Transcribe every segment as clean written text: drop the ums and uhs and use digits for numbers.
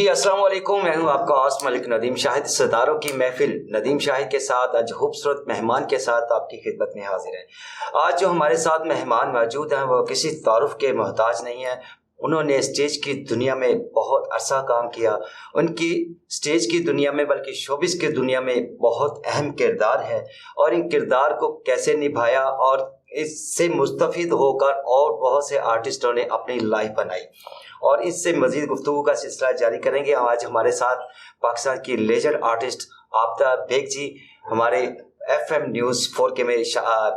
अस्सलाम वालेकुम। मैं हूं आपका होस्ट मलिक नदीम शाहिद। सितारों की महफिल नदीम शाहिद के साथ आज खूबसूरत मेहमान के साथ आपकी खिदमत में हाजिर है। आज जो हमारे साथ मेहमान मौजूद हैं वो किसी तारुफ के मोहताज नहीं है। उन्होंने स्टेज की दुनिया में बहुत अरसा काम किया। उनकी स्टेज की दुनिया में बल्कि शोबिस की दुनिया में बहुत अहम किरदार है और इन किरदार को कैसे निभाया और इससे मुस्तफ़ीद होकर और बहुत से आर्टिस्टों ने अपनी लाइफ बनाई और इससे मज़ीद गुफ्तगू का सिलसिला जारी करेंगे। आज हमारे साथ पाकिस्तान की लेजेंड आर्टिस्ट आबिदा बेग जी हमारे FM न्यूज़ 4K में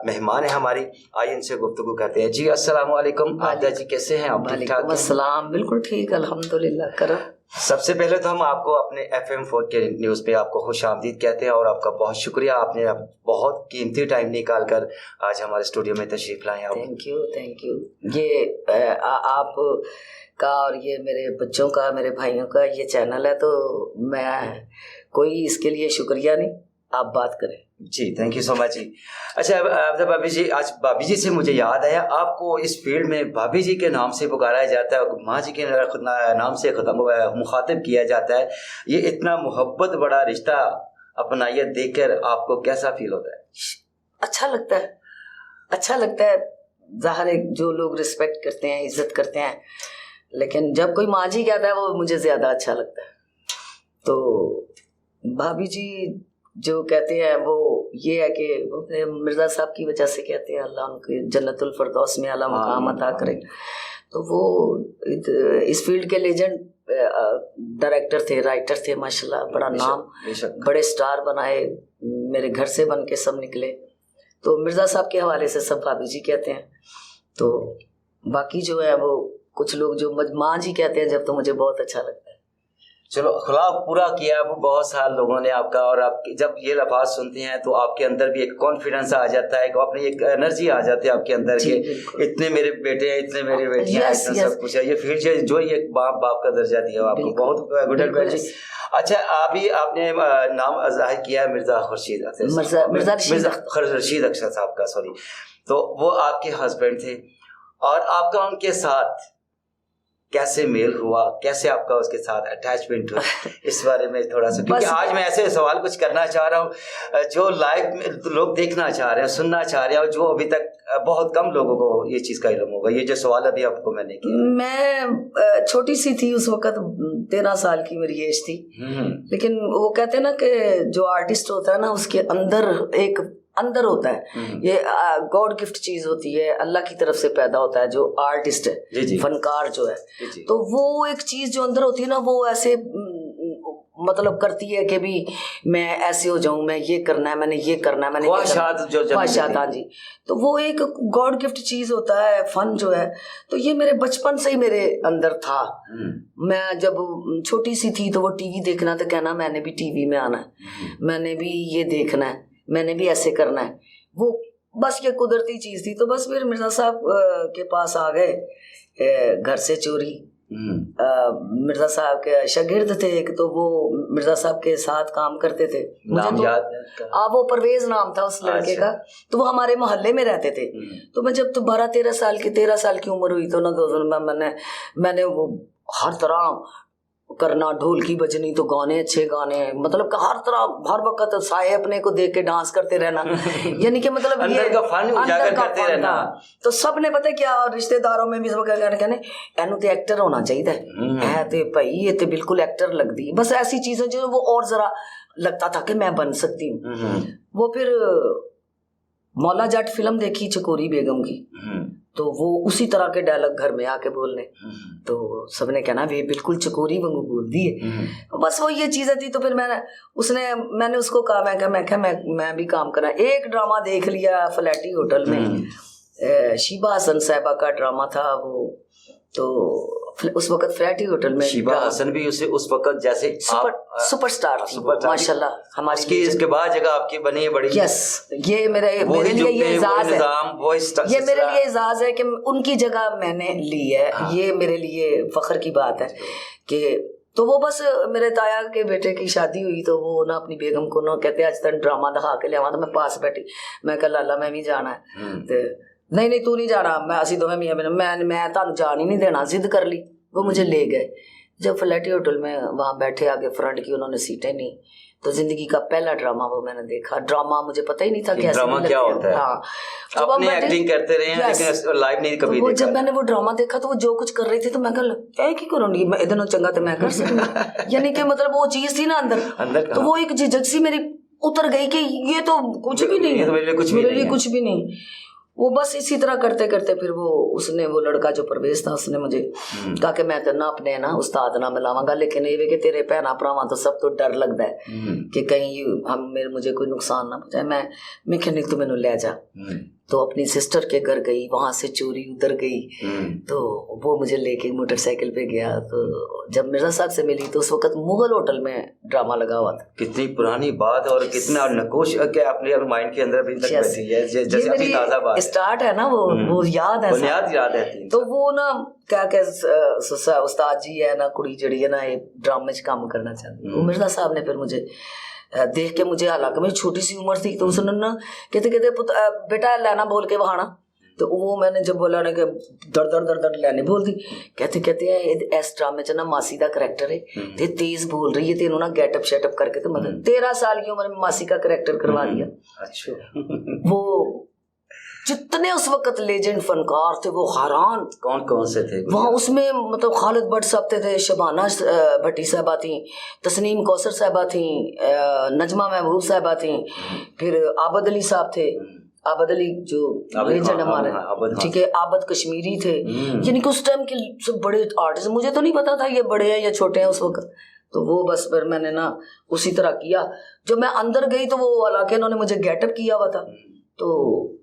मेहमान है हमारी। आइए इनसे गुफ्तगू करते हैं। जी अस्सलाम वालेकुम आबिदा जी, कैसे हैं आप? ठीक ठाक? अस्सलाम, बिल्कुल ठीक, अल्हम्दुलिल्लाह करम। सबसे पहले तो हम आपको अपने FM 4K न्यूज़ पे आपको खुश आमदीद कहते हैं और आपका बहुत शुक्रिया, आपने बहुत कीमती टाइम निकाल कर आज हमारे स्टूडियो में तशरीफ़ लाए आप। Thank you. ये आप का और ये मेरे बच्चों का, मेरे भाइयों का ये चैनल है, तो मैं कोई इसके लिए शुक्रिया नहीं, आप बात करें। जी थैंक यू सो मच जी। अच्छा भाभी जी, आज भाभी जी से मुझे याद आया, आपको इस फील्ड में भाभी जी के नाम से पुकारा जाता है और माँ जी के नाम से मुखातिब किया जाता है। ये इतना मोहब्बत बड़ा रिश्ता अपनाइए देखकर आपको कैसा फील होता है? अच्छा लगता है, अच्छा लगता है। ज़ाहिर है जो लोग रिस्पेक्ट करते हैं, इज्जत करते हैं, लेकिन जब कोई माँ जी कहता है वो मुझे ज़्यादा अच्छा लगता है। तो भाभी जी जो कहते हैं वो ये है कि मिर्ज़ा साहब की वजह से कहते हैं, अल्लाह उनके जन्नतुल फरदौस में आला मकाम अता करे। तो वो इस फील्ड के लेजेंड डायरेक्टर थे, राइटर थे, माशाल्लाह बड़ा नाम, बड़े स्टार बनाए, मेरे घर से बन के सब निकले। तो मिर्ज़ा साहब के हवाले से सब भाभी जी कहते हैं। तो बाकी जो है वो कुछ लोग जो माँ जी कहते हैं जब, तो मुझे बहुत अच्छा लगता है। चलो खुलाब पूरा किया वो बहुत सारे लोगों ने आपका, और आप जब ये लफ्ज़ सुनते हैं तो आपके अंदर भी एक कॉन्फिडेंस आ जाता है, अपनी एक एनर्जी आ जाती है आपके अंदर के इतने मेरे बेटे हैं, इतने मेरे बेटियां हैं, इतना सब कुछ है। ये फील्ड जो ये बाप का दर्जा दिया आपको, बहुत गुड एडवाइस। अच्छा अभी आपने नाम जाहिर किया है मिर्ज़ा रशीद अख्तर साहब का, सॉरी, तो वो आपके हस्बैंड थे और आपका उनके साथ कैसे मेल हुआ, कैसे आपका उसके साथ अटैचमेंट हुआ, इस बारे में थोड़ा सा, क्योंकि आज मैं ऐसे सवाल कुछ करना चाह रहा हूँ जो लाइव में लोग देखना चाह रहे हैं, सुनना चाह रहे हैं, और जो अभी तक बहुत कम लोगों को ये चीज़ का इल्म होगा। ये जो सवाल अभी आपको मैंने किया, मैं छोटी सी थी उस वक्त, 13 साल की मेरी एज थी, लेकिन वो कहते हैं ना कि जो आर्टिस्ट होता है ना उसके अंदर होता है, ये गॉड गिफ्ट चीज होती है, अल्लाह की तरफ से पैदा होता है जो आर्टिस्ट है, फनकार जो है। तो वो एक चीज जो अंदर होती है ना, वो ऐसे मतलब करती है कि भी मैं ऐसे हो जाऊं, मैं ये करना है, मैंने ये करना है, मैंने ख्वाहिशात। हाँ जी, तो वो एक गॉड गिफ्ट चीज होता है, फन जो है। तो ये मेरे बचपन से ही मेरे अंदर था। मैं जब छोटी सी थी तो वो टीवी देखना तो कहना मैंने भी टीवी में आना है, मैंने भी ये देखना है, मैंने भी ऐसे करना है। वो बस ये कुदरती चीज थी। तो बस फिर मिर्ज़ा साहब के पास आ गए घर से चोरी। मिर्ज़ा साहब के शागिर्द थे एक, तो वो मिर्ज़ा साहब के साथ काम करते थे। नाम तो याद वो परवेज नाम था उस लड़के का। तो वो हमारे मोहल्ले में रहते थे। तो मैं जब 13 साल की उम्र हुई तो ना मैंने वो हर तरह करना, ढोल की बजनी, तो गाने अच्छे गाने, मतलब हर तरह हर वक्त साए अपने को देख के डांस करते रहना यानी कि मतलब अंदर का फन उजागर करते रहना। तो सब ने पता क्या, रिश्तेदारों में भी सब कहने एनू तो एक्टर होना चाहिए है, तो भाई ये तो बिल्कुल एक्टर लगती है। बस ऐसी चीजें जो वो और जरा लगता था कि मैं बन सकती हूँ। वो फिर मौला जट फिल्म देखी चकोरी बेगम की, तो वो उसी तरह के डायलॉग घर में आके बोलने, तो सबने कहना वे बिल्कुल चकोरी वांगू बोल दिए। बस वो ये चीजें थी। तो फिर मैंने उसको कहा, मैं भी काम करना। एक ड्रामा देख लिया फ्लैटी होटल में, शीबा हसन साहिबा का ड्रामा था वो। तो उस वक्त फ्लैटी होटल में शीबा हसन भी उस वक्त जैसे सुपरस्टार थी माशाल्लाह हमारी। इसके बाद जगह आपकी बनी है बड़ी। यस, ये मेरे लिए ये एजाज है, ये मेरे लिए एजाज है कि उनकी जगह मैंने ली है। ये मेरे लिए फख्र की बात है कि तो वो बस मेरे ताया के बेटे की शादी हुई, तो वो ना अपनी बेगम को ना कहते आज तक ड्रामा दिखा के लिया। तो मैं पास बैठी, मैं कहा लाला मैं भी जाना है। तो नहीं तू नहीं जाना, मैं असी दोवें मियां मैं तुहानू जान ही नहीं देना। जिद कर ली, वो मुझे ले गए। जब फ्लैटी होटल में वहाँ बैठे, आगे फ्रंट की उन्होंने सीटें नहीं, तो जिंदगी का पहला ड्रामा वो मैंने देखा। ड्रामा मुझे पता ही नहीं था कैसे ड्रामा क्या होता है। हाँ, अपने एक्टिंग करते रहे हैं लेकिन लाइव नहीं कभी देखा। देखा। जब मैंने वो ड्रामा देखा तो वो जो कुछ कर रही थी तो मैं कहा की करूँगी मैं, इधर चंगा तो मैं कर सकूंगा यानी कि मतलब वो चीज थी ना अंदर तो वो एक झिझक सी मेरी उतर गई कि ये तो कुछ भी नहीं है, मेरे लिए कुछ भी नहीं। वो बस इसी तरह करते करते फिर वो लड़का जो परवेज था उसने मुझे कहा कि मैं तो ना अपने ना उस्ताद ना मिलावांगा, लेकिन ये कि तेरे भैन भरावां तो सब तो डर लगता है कि कहीं मुझे कोई नुकसान ना पहुंचाए। मैं मैकेनिक तो मैंने ले जा, तो अपनी सिस्टर के घर गई, वहां से चोरी उधर गई, तो वो मुझे लेके मोटरसाइकिल पे गया। तो जब मिर्जा साहब से मिली तो उस वक्त मुगल होटल में ड्रामा लगा हुआ था। कितनी पुरानी बात और कितना नकोश के अपने माइंड के अंदर भी तक बैठी है, जैसे अभी ताजा बात स्टार्ट है ना वो याद है, बुनियाद याद है। तो वो ना क्या उस्ताद जी है ना, कुड़ी जड़ी है ना, ये ड्रामे च काम करना चाहती है। वो मिर्जा साहब ने फिर मुझे देख के, मुझे हालांकि मेरी छोटी सी उम्र थी, तो उसने ना कहते बेटा लेना बोल के वहाना, तो वो मैंने जब बोला ना कि दर लेने बोल दी, कहते हैं इस ड्रामे च ना मासी का करैक्टर है, ते तेज बोल रही है, ते इन्होंने गेटअप शेटअप करके तो मतलब 13 साल की उम्र में मासी का करैक्टर करवा दिया। अच्छा वो जितने उस वक्त लेजेंड फनकार थे वो हैरान। कौन से थे वहाँ उसमें? मतलब खालिद भट्ट साहब थे, शबाना भट्टी साहबा थी, तस्नीम कौसर साहबा थी, नजमा महबूब साहबा थी, फिर आबद अली साहब थे, आबद अली जो लेजेंड हमारे, ठीक है, आबद कश्मीरी थे। यानी कि उस टाइम के सब बड़े आर्टिस्ट, मुझे तो नहीं पता था ये बड़े हैं या छोटे हैं उस वक्त। तो वो बस फिर मैंने ना उसी तरह किया। जब मैं अंदर गई तो वो हालांकि उन्होंने मुझे गेटअप किया हुआ था, तो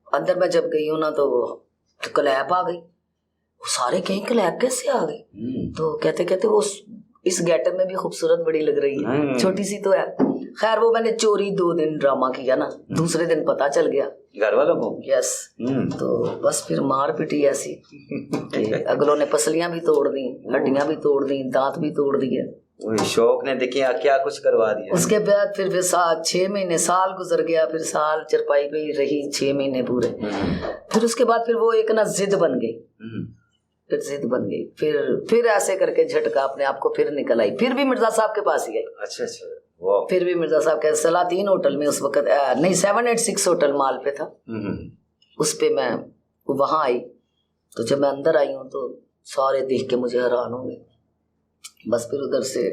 अंदर मैं जब गई हूँ ना तो क्लैप आ गई। वो सारे कहीं क्लैप कैसे आ गई? तो कहते वो इस गेटअप में भी खूबसूरत बड़ी लग रही है, छोटी सी तो है। खैर वो मैंने चोरी 2 दिन ड्रामा किया ना, दूसरे दिन पता चल गया घर वालों को। यस। तो बस फिर मार पिटी ऐसी अगलों ने पसलियां भी तोड़ दी, हड्डियां भी तोड़ दी, दांत भी तोड़ दिए। शौक ने देखिए क्या कुछ करवा दिया। उसके बाद फिर 6 महीने, साल गुजर गया, फिर साल चरपाई पे रही 6 महीने पूरे। फिर उसके बाद फिर वो एक ना जिद बन गई, फिर ऐसे करके झटका अपने आप को फिर निकल आई, फिर भी मिर्जा साहब के पास ही गई। अच्छा फिर भी मिर्जा साहब के सलातीन होटल में उस वक्त नहीं 786 होटल माल पे था, उस पे मैं वहां आई। तो जब मैं अंदर आई हूँ तो सारे देख के मुझे हैरान हो गए। बस फिर उधर से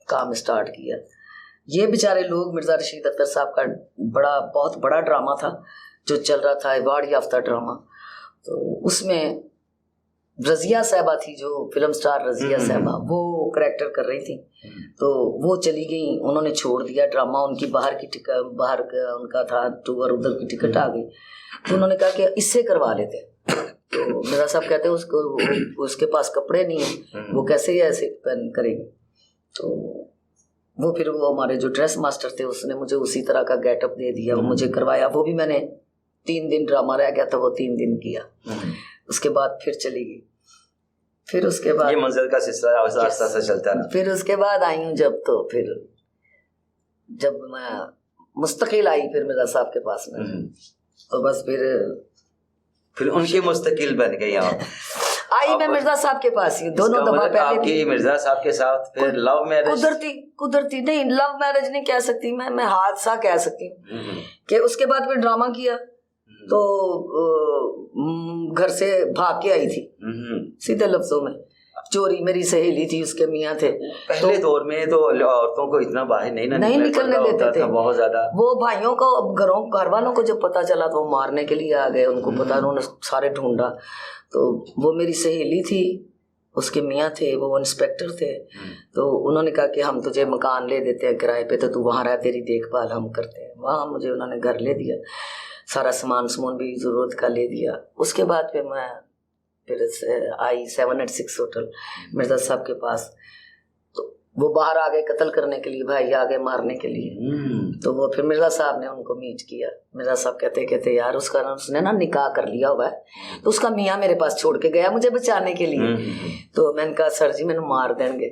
काम स्टार्ट किया। ये बेचारे लोग, मिर्जा रशीद अख्तर साहब का बहुत बड़ा ड्रामा था जो चल रहा था, अवार्ड याफ्ता ड्रामा। तो उसमें रजिया साहबा थी, जो फिल्म स्टार रजिया साहबा, वो करैक्टर कर रही थी। तो वो चली गई, उन्होंने छोड़ दिया ड्रामा। उनकी बाहर का उनका था टूर, उधर की टिकट आ गई। तो उन्होंने कहा कि इससे करवा लेते। तो मेरा साहब कहते हैं उसके पास कपड़े नहीं है, वो कैसे ऐसे करेगी। तो वो फिर वो हमारे जो ड्रेस मास्टर थे उसने मुझे उसी तरह का गेटअप दे दिया, वो मुझे करवाया। वो भी मैंने 3 दिन ड्रामा रह गया था, वो 3 दिन किया। उसके बाद फिर चली गई। फिर उसके बाद ये मंजिल का सिलसिला आस्ता चलता है। फिर उसके बाद आई हूँ जब मैं मुस्तकिल आई फिर मिर्जा साहब के पास में, तो बस फिर उनकी मुस्तकिल बन गई। आई मैं मिर्जा साहब के पास ही 2 दफा पहले। आपकी मिर्जा साहब के साथ फिर लव मैरिज? कुदरती नहीं, लव मैरिज नहीं कह सकती मैं हादसा कह सकती हूँ कि उसके बाद फिर ड्रामा किया तो घर से भाग के आई थी, सीधे लफ्जों में। चोरी, मेरी सहेली थी, उसके मियाँ थे। पहले दौर में तो औरतों को इतना बाहर नहीं निकलने देते थे बहुत ज्यादा। वो भाइयों को, घर वालों को जब पता चला तो वो मारने के लिए आ गए। उनको पता, उन्होंने सारे ढूंढा। तो वो मेरी सहेली थी, उसके मियाँ थे, वो इंस्पेक्टर थे। तो उन्होंने कहा कि हम तुझे मकान ले देते हैं किराए पे, तो तू वहाँ रह, तेरी देखभाल हम करते हैं। वहाँ मुझे उन्होंने घर ले दिया, सारा सामान भी ज़रूरत का ले दिया। उसके बाद फिर मैं आई 786 होटल मिर्जा साहब के पास। तो वो बाहर आ गए कत्ल करने के लिए, भाई आ गए मारने के लिए। तो वो फिर मिर्जा साहब ने उनको मीट किया। मिर्जा साहब कहते यार उसने ना निकाह कर लिया हुआ है, तो उसका मियाँ मेरे पास छोड़ के गया मुझे बचाने के लिए। तो मैंने कहा सर जी मैंने मार देंगे।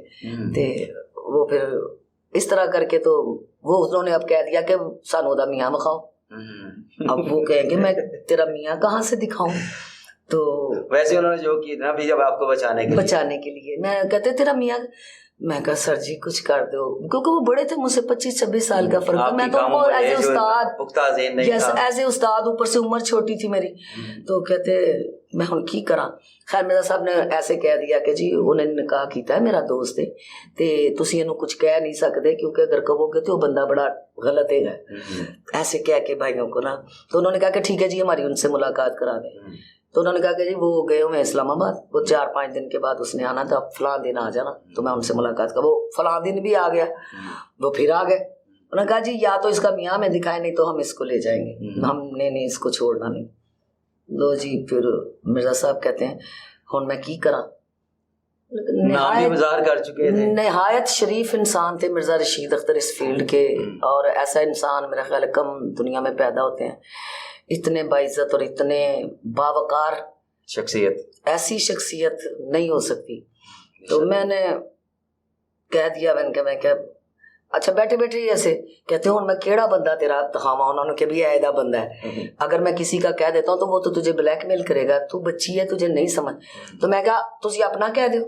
तो वो फिर इस तरह करके तो वो उन्होंने अब कह दिया कि सानू दा मियाँ दिखाओ। अब वो कहेंगे मैं तेरा मियाँ कहाँ से दिखाऊं? तो वैसे उन्होंने जो की ना भी जब आपको बचाने के लिए मैं कहते तेरा मियाँ, मैं कहा सर जी कुछ कर दो, क्योंकि वो बड़े थे मुझसे 25-26 साल का फर्क, मैं तो as a Ustad, yes as a उस्ताद, ऊपर से उम्र छोटी थी मेरी। तो कहते मैं हुण की करा। खैर मेरा साहब ने ऐसे कह दिया कि जी उन्हें निकाह कीता है, मेरा दोस्त है ते तुसी इहनूं कुछ कह नहीं सकते, क्योंकि अगर कहोगे तो वो बंदा बड़ा गलत है। ऐसे कह के भाइयों को ना, तो उन्होंने कहा कि ठीक है जी हमारी उनसे मुलाकात करा दें। तो उन्होंने कहा कि जी वो गए हुए इस्लामाबाद, वो 4-5 दिन के बाद उसने आना था, फलां दिन आ जाना, तो मैं उनसे मुलाकात कर। वो फलां दिन भी आ गया, वो फिर आ गए। उन्होंने कहा जी या तो इसका मियाँ में दिखाए, नहीं तो हम इसको ले जाएंगे, हमने नहीं इसको छोड़ना नहीं। लो जी, फिर मिर्जा साहब कहते हैं हुण मैं की करा, कर चुके थे। नहायत शरीफ इंसान थे मिर्जा रशीद अख्तर इस फील्ड के, और ऐसा इंसान मेरा ख्याल कम दुनिया में पैदा होते हैं, इतने बाइज्जत और इतने बावकार शख्सियत, ऐसी शख्सियत नहीं हो सकती। तो मैंने कह दिया, मैं क्या अच्छा बैठे बैठे ही ऐसे कहते हो मैं केड़ा बंदा तेरा दिखावा, उन्होंने कहा भी ऐदा बंदा है, अगर मैं किसी का कह देता हूँ तो वो तो तुझे ब्लैकमेल करेगा, तू बच्ची है तुझे नहीं समझ। तो मैं कहा तुझे अपना कह दो।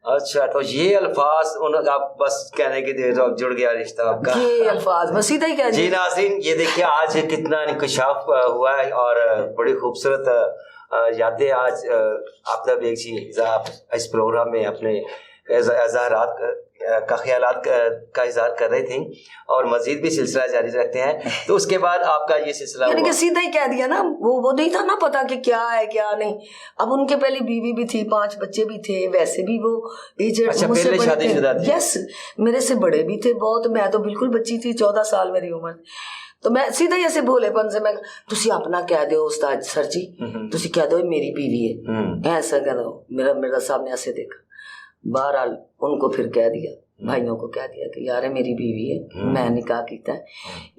अच्छा, तो ये अल्फाज आप बस कहने के दे दो, जुड़ गया रिश्ता आपका, ये अल्फाज बस सीधा ही कह दिया। जी नाज़रीन, ये देखिए आज कितना इंकशाफ हुआ है और बड़ी खूबसूरत यादें आज आप तब एक चीज आप इस प्रोग्राम में अपने इज़हारात का ख्यालात का इज़हार कर रहे थे और मजीद भी सिलसिला जारी रखते हैं। तो उसके बाद आपका ये सिलसिला यानी कि सीधा ही कह दिया ना, वो नहीं था ना पता कि क्या है क्या नहीं। अब उनके पहले बीवी भी थी, 5 बच्चे भी थे, वैसे भी वो एजेड, अच्छा पहले शादीशुदा थे? यस, मेरे से बड़े भी थे बहुत, मैं तो बिल्कुल बच्ची थी, 14 साल मेरी उम्र। तो मैं सीधा ही ऐसे भोलेपन से मैं तुसी अपना कह दो उस्ताद सर जी, तुसी कह दो मेरी बीवी है, ऐसा कह दो। मेरा साहब ने ऐसे देखा, बहरहाल उनको फिर कह दिया, भाइयों को कह दिया कि यार मेरी बीवी है, मैं निकाह कीता है,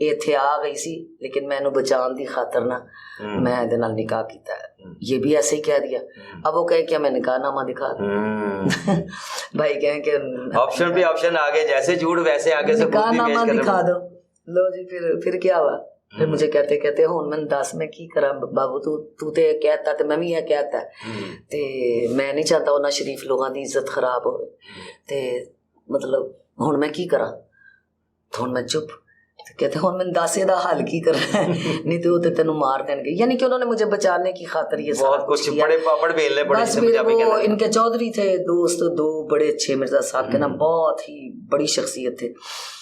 इत्थे आ गई सी लेकिन मैनू बचाने दी खातर ना मैं इहदे नाल निकाह कीता है, ये भी ऐसे ही कह दिया। अब वो कहे क्या मैं निकाहनामा दिखा भाई कहें कि ऑप्शन पे ऑप्शन आगे, जैसे झूठ वैसे आगे से निकाहनामा दिखा दो। लो जी, फिर क्या हुआ, फिर मुझे कहते हुण मैं दस मैं की करा बाबू, तू ते कहता ते मैं भी यह कहता ते मैं नहीं चाहता उन्हां शरीफ लोगों की इज्जत खराब हो, ते मतलब हुण मैं की करा। तो हुण मैं चुप, कहते हुण मैं दस एदा हल की करना है, नहीं तो ते तेनू मार देंगे। यानी कि उन्होंने मुझे बचाने की खातिर ये बहुत कुछ बड़े पापड़ बेलने पड़े। बस वो इनके चौधरी थे दोस्त, 2 बड़े अच्छे मिर्जा साहब के ना, बहुत ही बड़ी शख्सियत थे।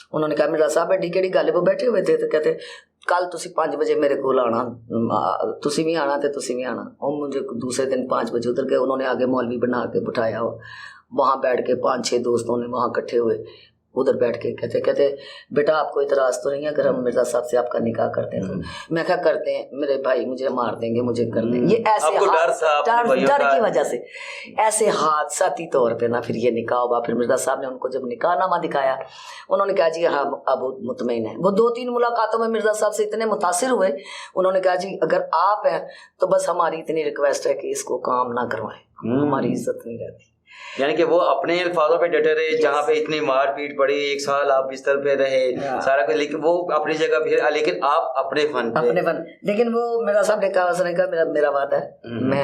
उन्होंने कहा मिर्जा साहब एडी केड़ी गल, वो बैठे हुए थे, तो कहते कल तुसी 5 बजे मेरे को आना, तुसी भी आना ते तुसी भी आना। और मुझे दूसरे दिन 5 बजे उधर गए, उन्होंने आगे मौलवी बना के बिठाया हो, वहाँ बैठ के 5-6 दोस्तों ने वहाँ इकट्ठे हुए, उधर बैठ के कहते बेटा आपको इतराज तो नहीं है अगर हम मिर्जा साहब से आपका निकाह करते हैं? तो मैं क्या करते हैं मेरे भाई मुझे मार देंगे, मुझे कर देंगे। ये ऐसे डर की वजह से ऐसे हादसाती तौर पे ना फिर ये निकाह हुआ। फिर मिर्जा साहब ने उनको जब निकाहनामा दिखाया, उन्होंने कहा जी हाँ अब मुतमईन है। वो 2-3 मुलाकातों में मिर्जा साहब से इतने मुतासिर हुए, उन्होंने कहा जी अगर आप हैं तो बस हमारी इतनी रिक्वेस्ट है कि इसको काम ना करवाएं, हमारी इज्जत नहीं रहती। यानी कि वो अपने अल्फाजों पे डटे रहे, जहाँ पे इतनी मार पीट पड़ी, 1 साल आप बिस्तर पे रहे, सारा कुछ, लेकिन वो अपनी जगह फिर, लेकिन आप अपने फन लेकिन वो मेरा साहब ने कहा, उसने कहा मेरा वादा है, मैं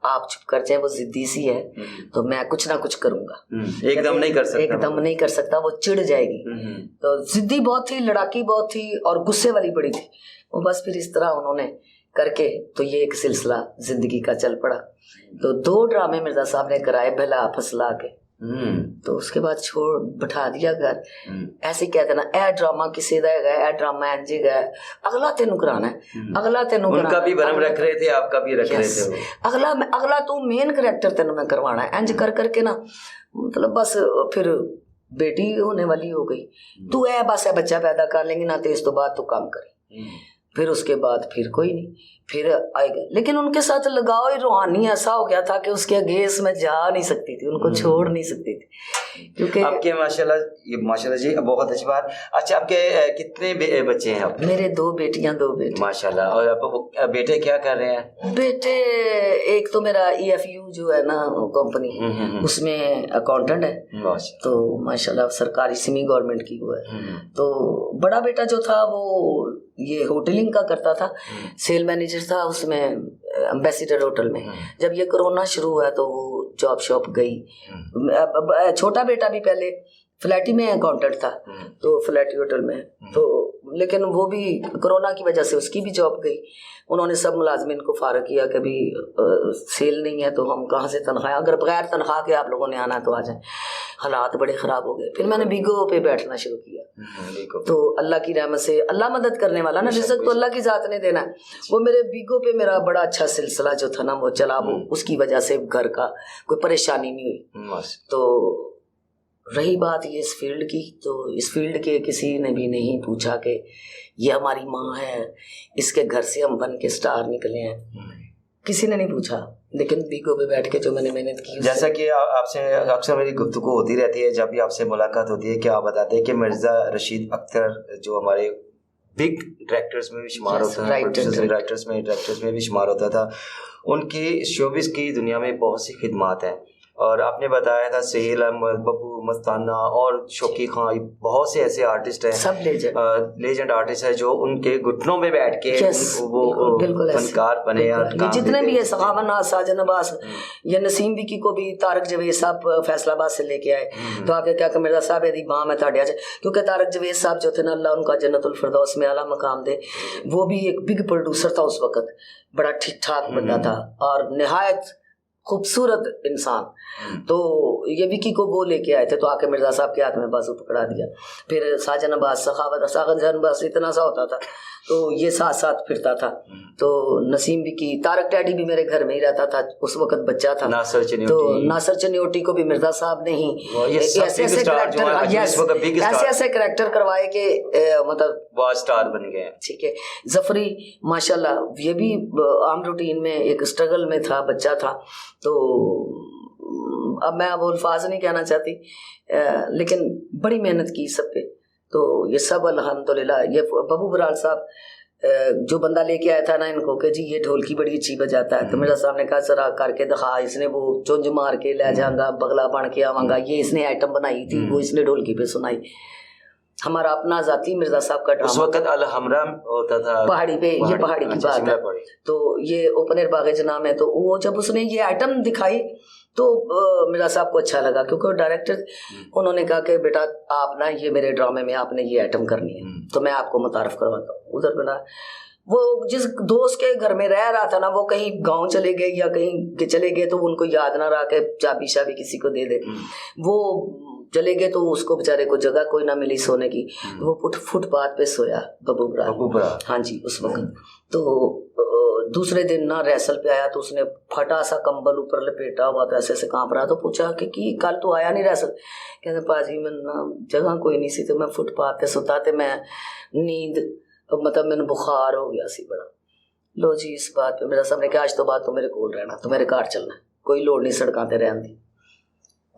आप चुप कर जाए, वो जिद्दी सी है तो मैं कुछ ना कुछ करूंगा, एकदम नहीं कर सकता, वो चिढ़ जाएगी। तो जिद्दी बहुत थी, लड़ाकी बहुत थी और गुस्से वाली बड़ी थी वो। बस फिर इस तरह उन्होंने करके तो ये एक सिलसिला जिंदगी का चल पड़ा। तो 2 ड्रामे मिर्जा साहब ने कराए भला फसला के, तो उसके बाद छोड़ बिठा दिया घर। ऐसे कहते ना ए ड्रामा किसी दा है, ए ड्रामा इंज गया, अगला तेनू कराना है, अगला तेनू कराना। उनका भी भरम रख रहे थे, आपका भी रख रहे थे। अगला तू मेन कैरेक्टर तेनू मैं करवाना है, इंज कर करके ना, मतलब बस फिर बेटी होने वाली हो गई, तू है बस है बच्चा पैदा कर लेंगे ना, तो इस तो बाद तू काम करे। फिर उसके बाद फिर कोई नहीं, फिर आएगा। लेकिन उनके साथ लगाव ही रूहानी ऐसा हो गया था कि उसके अगेंस्ट में जा नहीं सकती थी, उनको छोड़ नहीं सकती थी, क्योंकि आपके माशाल्लाह जी बहुत अच्छी बात। अच्छा, आपके कितने बच्चे हैं? आप मेरे 2 बेटियां 2 बेटे माशाल्लाह। और आप बेटे क्या कर रहे हैं? बेटे एक तो मेरा EFU जो है ना कंपनी, उसमें अकाउंटेंट है, तो माशाल्लाह सरकारी सेमी गवर्नमेंट की वो है। तो बड़ा बेटा जो था वो ये होटलिंग का करता था, सेल मैनेजर मैनेजर था उसमें एम्बेसडर होटल में। जब ये कोरोना शुरू हुआ तो वो जॉब शॉप गई। छोटा बेटा भी पहले फ्लैटी में अकाउंटेंट था, तो फ्लैटी होटल में, तो लेकिन वो भी कोरोना की वजह से उसकी भी जॉब गई। उन्होंने सब मुलाजमिन को फारग किया कि अभी सेल नहीं है तो हम कहाँ से तनख्वाह, अगर बगैर तनख्वाह के आप लोगों ने आना है तो आ जाए। हालात बड़े ख़राब हो गए। फिर मैंने बिगो पे बैठना शुरू किया। तो अल्लाह की रहमत से, अल्लाह मदद करने वाला ना, रिज़्क़ तो अल्लाह की ज़ात ने देना है। वो मेरे बिगो पे मेरा बड़ा अच्छा सिलसिला जो था ना वो चला, वो उसकी वजह से घर का कोई परेशानी नहीं हुई। तो रही बात ये इस फील्ड की, तो इस फील्ड के किसी ने भी नहीं पूछा कि ये हमारी माँ है, इसके घर से हम बन के स्टार निकले हैं, किसी ने नहीं पूछा। लेकिन बिगो पे बैठ के जो मैंने मेहनत की, जैसा कि आपसे अक्सर मेरी गुफ्तगू होती रहती है, जब भी आपसे मुलाकात होती है कि आप बताते हैं कि मिर्ज़ा रशीद अख्तर जो हमारे बिग डायरेक्टर्स में भी शुमार होता है, डायरेक्टर्स में भी शुमार होता था, उनकी शोबिस की दुनिया में बहुत सी खिदमात हैं। और आपने बताया था सुहेल अहमद, बब्बू मस्ताना और शौकी खान, बहुत से ऐसे आर्टिस्ट हैं, सब लेजेंड आर्टिस्ट हैं जो उनके घुटनों में बैठ के वो फनकार बने। और जितने भी है, सखावत, साजन अब्बास, या नसीम विकी को भी तारक जवेद साहब फैसलाबाद से लेके आए। तो आगे क्या कि मिर्जा साहब यदि माँ में ताड़िया, क्योंकि तारक जवेद साहब जो थे ना, अल्लाह उनका जन्नतुल फिरदौस में आला मकाम दे, वो भी एक बिग प्रोड्यूसर था उस वक्त, बड़ा ठीक ठाक बंदा था और निहायत खूबसूरत इंसान। तो ये विकी को वो लेके आए थे, तो आके मिर्ज़ा साहब के हाथ में बाजू पकड़ा दिया। फिर साजन अब्बास, साजन अब्बास इतना सा होता था तो ये साथ साथ फिरता था। तो नसीम विकी, तारक डैडी भी मेरे घर में ही रहता था, उस वक्त बच्चा था। तो नासर चनियोटी को भी मिर्ज़ा साहब ने ही ऐसे करैक्टर करवाए कि मतलब स्टार बन गए। ठीक है। जफरी माशाल्लाह, ये भी आम रूटीन में एक स्ट्रगल में था, बच्चा था। तो अब मैं अब अल्फाज नहीं कहना चाहती, लेकिन बड़ी मेहनत की सब पे। तो ये सब अल्हम्दुलिल्लाह। ये बब्बू बराल साहब जो बंदा लेके आया था ना इनको कि जी ये ढोलकी बड़ी अच्छी बजाता है, तो मेरा सामने कहा जरा करके दिखा। इसने वो चुंज मार के ले जाऊंगा, बगला बन के आवांगा, ये इसने आइटम बनाई थी, वो इसने ढोलकी पे सुनाई। हमारा अपना जाती मिर्जा साहब का ड्रामा उस वक्त अलहमरा होता था पहाड़ी पे, ये पहाड़ी की बात है। तो ये ओपन एयर बाग़ नाम है। तो वो जब उसने ये आइटम दिखाई तो मिर्जा साहब को अच्छा लगा, क्योंकि डायरेक्टर उन्होंने कहा कि बेटा आप ना ये मेरे ड्रामे में आपने ये आइटम करनी है, तो मैं आपको मुतारफ करवाता हूँ। उधर बना वो जिस दोस्त के घर में रह रहा था ना, वो कहीं गांव चले गए या कहीं चले गए, तो उनको याद ना रहा कि चाबी शाबी किसी को दे दे। वो चले गए तो उसको बेचारे को जगह कोई ना मिली सोने की, तो वो फुटपाथ पे सोया बब्बू बराल। हाँ जी, उस वक्त। तो दूसरे दिन ना रैसल पे आया तो उसने फटा सा कंबल ऊपर लपेटा हुआ था, ऐसे कांप रहा। तो पूछा कि कल तो आया नहीं रैसल? कहते पाजी मैं ना जगह कोई नहीं सी, तो मैं फुटपाथ पे सोता, तो मैं नींद मतलब मैंने बुखार हो गया सी बड़ा। लो जी, इस बात पे मेरा सामने कि आज तो बात तो मेरे कोल रहना, तो मेरे घर चलना, कोई लोड़ नहीं सड़कों पे रहने दी।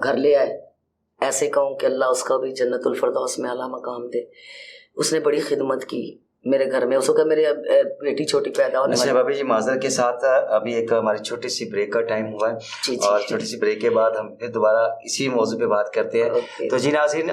घर ले आए, ऐसे कहूँ कि अल्लाह उसका भी जन्नतुल फिरदौस में आला मकाम दे। उसने बड़ी खिदमत की मेरे घर में। उसको मेरी बेटी छोटी पैदा होने वाली। भाभी जी माजर के साथ अभी एक हमारी छोटी सी ब्रेक का टाइम हुआ है, और छोटी सी ब्रेक के बाद हम फिर दोबारा इसी मौजू पे बात करते हैं। तो जी नाज़रीन,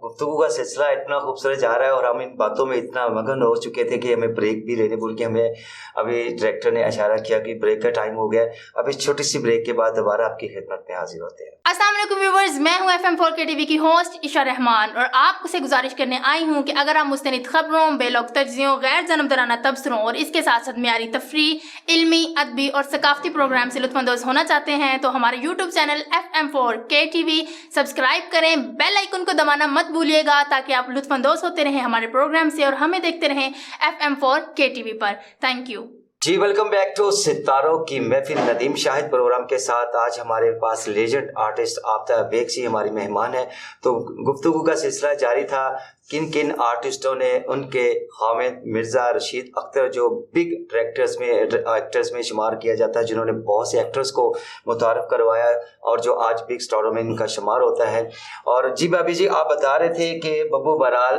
गुफ्तगू का सिलसिला इतना खूबसूरत जा रहा है और हम इन बातों में इतना मगन हो चुके थे कि हमें ब्रेक भी लेने भूल के हमें अभी डायरेक्टर ने इशारा किया कि ब्रेक का टाइम हो गया। अब इस छोटी सी ब्रेक के बाद दोबारा आपकी खिदमत में हाजिर होते हैं। अस्सलाम वालेकुम व्यूअर्स, मैं हूं FM4 KTV की होस्ट इशा रहमान, और आपसे गुजारिश करने आई हूं कि अगर आप मुस्तनिद खबरों, बेलोग तज्जियों, गैर जनमदराना तबसरों और इसके साथ साथ मियारी तफरीह, इल्मी, अदबी और सकाफती प्रोग्राम से लुत्फ़अंदोज़ होना चाहते हैं तो हमारे YouTube channel FM4 KTV subscribe करें। बेल आइकन को दबाना मत भूलिएगा ताकि आप लुत्फ़अंदोज़ होते रहें हमारे प्रोग्राम से और हमें देखते रहें FM4 KTV पर। थैंक यू जी। वेलकम बैक टू सितारों की महफिल नदीम शाहिद प्रोग्राम के साथ। आज हमारे पास लेजेंड आर्टिस्ट आफ्ताब बेग सी हमारी मेहमान है। तो गुफ्तगू का सिलसिला जारी था, किन किन आर्टिस्टों ने उनके हामिद मिर्ज़ा रशीद अख्तर जो बिग एक्टर्स में शुमार किया जाता है, जिन्होंने बहुत से एक्टर्स को मुतारफ़ करवाया और जो आज बिग स्टारों में इनका शुमार होता है। और जी भाभी जी, आप बता रहे थे कि बब्बू बराल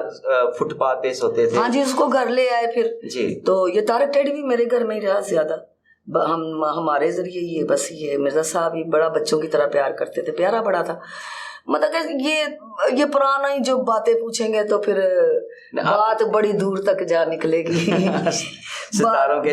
फुटपाथ पे सोते थे। हाँ जी, उसको घर ले आए फिर जी। तो ये तारक डैडी भी मेरे घर में ही रहा ज़्यादा, हमारे ज़रिए ये बस ये मिर्ज़ा साहब ही बड़ा बच्चों की तरह प्यार करते थे, प्यारा बड़ा था। मतलब कि ये पुराना ही जो बातें पूछेंगे तो फिर बात बड़ी दूर तक जा निकलेगी। सितारों के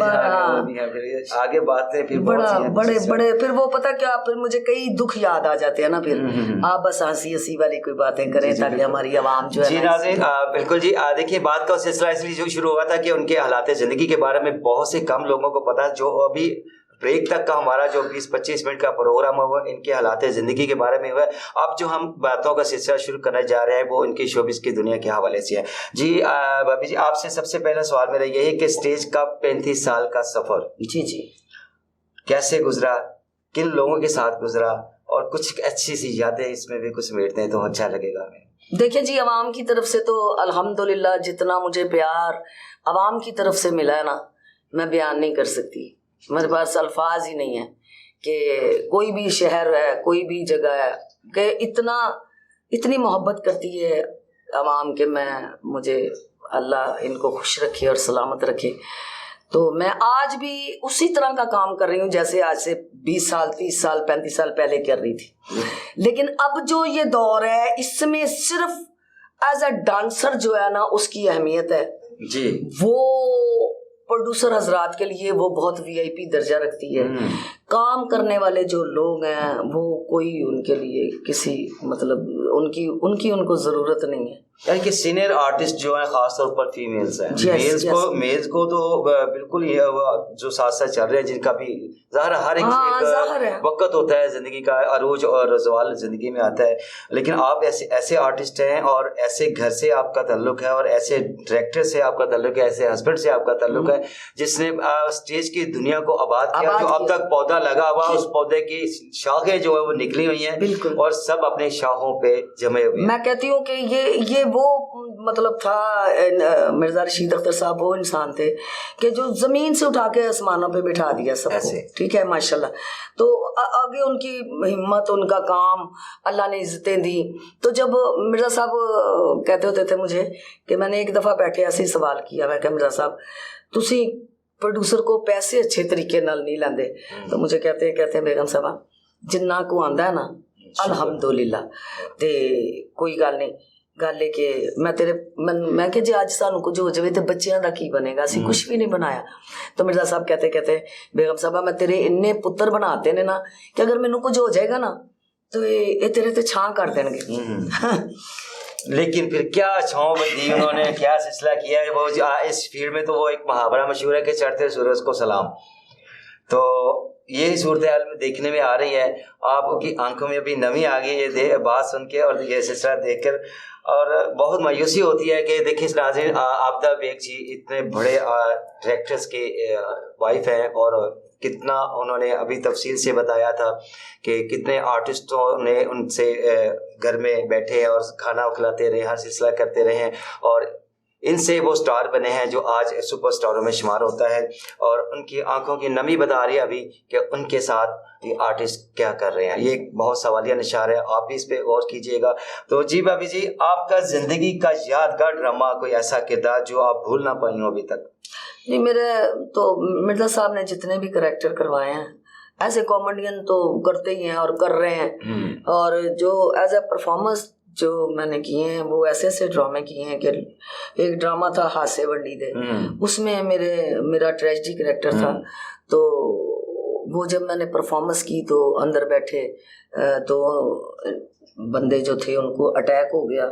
आगे बातें फिर बड़े फिर वो पता क्या, फिर मुझे कई दुख याद आ जाते हैं ना, फिर आप बस हंसी वाली कोई बातें करें ताकि हमारी आवाम जो है जी नाज़रीन बिल्कुल जी। देखिए बात का सिलसिला इसलिए जो शुरू हुआ था कि उनके हालात ज़िंदगी के बारे में बहुत से कम लोगों को पता है। जो अभी ब्रेक तक का हमारा जो 20-25 मिनट का प्रोग्राम हुआ इनके हालात ज़िंदगी के बारे में हुआ। अब जो हम बातों का सिलसिला शुरू करने जा रहे हैं वो इनकी शोबिस की दुनिया के हवाले से है। जी भाभी जी, आपसे सबसे पहला सवाल मेरा यही है कि स्टेज का 35 साल का सफ़र जी कैसे गुजरा, किन लोगों के साथ गुजरा, और कुछ अच्छी सी यादें इसमें भी कुछ समेटते हैं तो अच्छा लगेगा हमें। देखिए जी, अवाम की तरफ से तो अल्हम्दुलिल्लाह जितना मुझे प्यार अवाम की तरफ से मिला है ना, मैं बयान नहीं कर सकती। मेरे पास अल्फाज ही नहीं है कि कोई भी शहर है, कोई भी जगह है कि इतनी मोहब्बत करती है अवाम के मुझे अल्लाह इनको खुश रखे और सलामत रखे। तो मैं आज भी उसी तरह का काम कर रही हूँ जैसे आज से 20 साल 30 साल 35 साल पहले कर रही थी। लेकिन अब जो ये दौर है इसमें सिर्फ एज अ डांसर जो है ना उसकी अहमियत है जी, वो प्रोड्यूसर हजरात के लिए वो बहुत वीआईपी दर्जा रखती है। काम करने वाले जो लोग हैं वो कोई उनके लिए किसी मतलब उनको ज़रूरत नहीं है। यानी कि सीनियर आर्टिस्ट जो है खास तौर पर फीमेल्स हैं, मेल्स को तो बिल्कुल ये जो साथ साथ चल रहे हैं जिनका भी हर एक वक्त होता है जिंदगी का, अरूज और जवाल जिंदगी में आता है। लेकिन आप ऐसे आर्टिस्ट हैं और ऐसे घर से आपका ताल्लुक है और ऐसे डायरेक्टर से आपका ताल्लुक है, ऐसे हस्बैंड से आपका ताल्लुक है जिसने स्टेज की दुनिया को आबाद किया। जो अब तक पौधा लगा हुआ उस पौधे की शाखें जो है वो निकली हुई हैं और सब अपने शाखों पे जमे हुए। मैं कहती हूँ कि ये वो मतलब था मिर्जा रशीद अख्तर साहब वो इंसान थे कि जो जमीन से उठा के आसमानों पे बिठा दिया सबको, ठीक है माशाल्लाह। तो आगे उनकी हिम्मत, उनका काम, अल्लाह ने इज्जतें दी। तो जब मिर्जा साहब कहते होते थे मुझे कि मैंने एक दफ़ा बैठे ऐसे ही सवाल किया, मैं कहा मिर्जा साहब तुसी प्रोड्यूसर को पैसे अच्छे तरीके नाल नहीं लांदे। तो मुझे कहते हैं बेगम साहब जिन्ना को आंदा है ना अल्हम्दुलिल्लाह ते कोई गल नहीं। गल है कि मैं कि जी अज सानू कुछ हो जाए तो बच्चों का की बनेगा, असी कुछ भी नहीं बनाया। तो मिर्जा साहब कहते बेगम साहबा मैं तेरे इन्ने पुत्र बनाते ने ना कि अगर मैनू कुछ हो जाएगा ना तो ये तेरे ते छां कर देंगे। लेकिन फिर क्या छांव दी उन्होंने, क्या सिलसिला किया है वो इस फील्ड में। तो वो एक मुहावरा मशहूर है कि चढ़ते सूरज को सलाम। तो यही सूरत हाल में देखने में आ रही है। आपकी आंखों में अभी नमी आ गई ये बात सुन के और ये सिलसिला देखकर, और बहुत मायूसी होती है कि देखिए नाज़रीन आबिदा बेग जी इतने बड़े डायरेक्टर्स के वाइफ हैं और कितना उन्होंने अभी तफसील से बताया था कि कितने आर्टिस्टों ने उनसे घर में बैठे और खाना खिलाते रहे, हर सिलसिला करते रहे हैं और इनसे वो स्टार बने हैं जो आज सुपर स्टारों में शुमार होता है। और उनकी आंखों की नमी बता रही है अभी कि उनके साथ ये आर्टिस्ट क्या कर रहे हैं। ये एक बहुत सवालिया निशान है, आप भी इस पे गौर कीजिएगा। तो जी भाभी जी, आपका जिंदगी का यादगार ड्रामा कोई ऐसा किरदार जो आप भूल ना पाई हो अभी तक? नहीं, मेरे तो मिर्जा साहब ने जितने भी करैक्टर करवाए हैं एज ए कॉमेडियन तो करते ही हैं और कर रहे हैं, और जो एज ए परफॉर्मेंस जो मैंने किए हैं वो ऐसे ड्रामे किए हैं कि एक ड्रामा था हासे वंडी दे, उसमें मेरा ट्रेजिडी करैक्टर था। तो वो जब मैंने परफॉर्मेंस की तो अंदर बैठे तो बंदे जो थे उनको अटैक हो गया,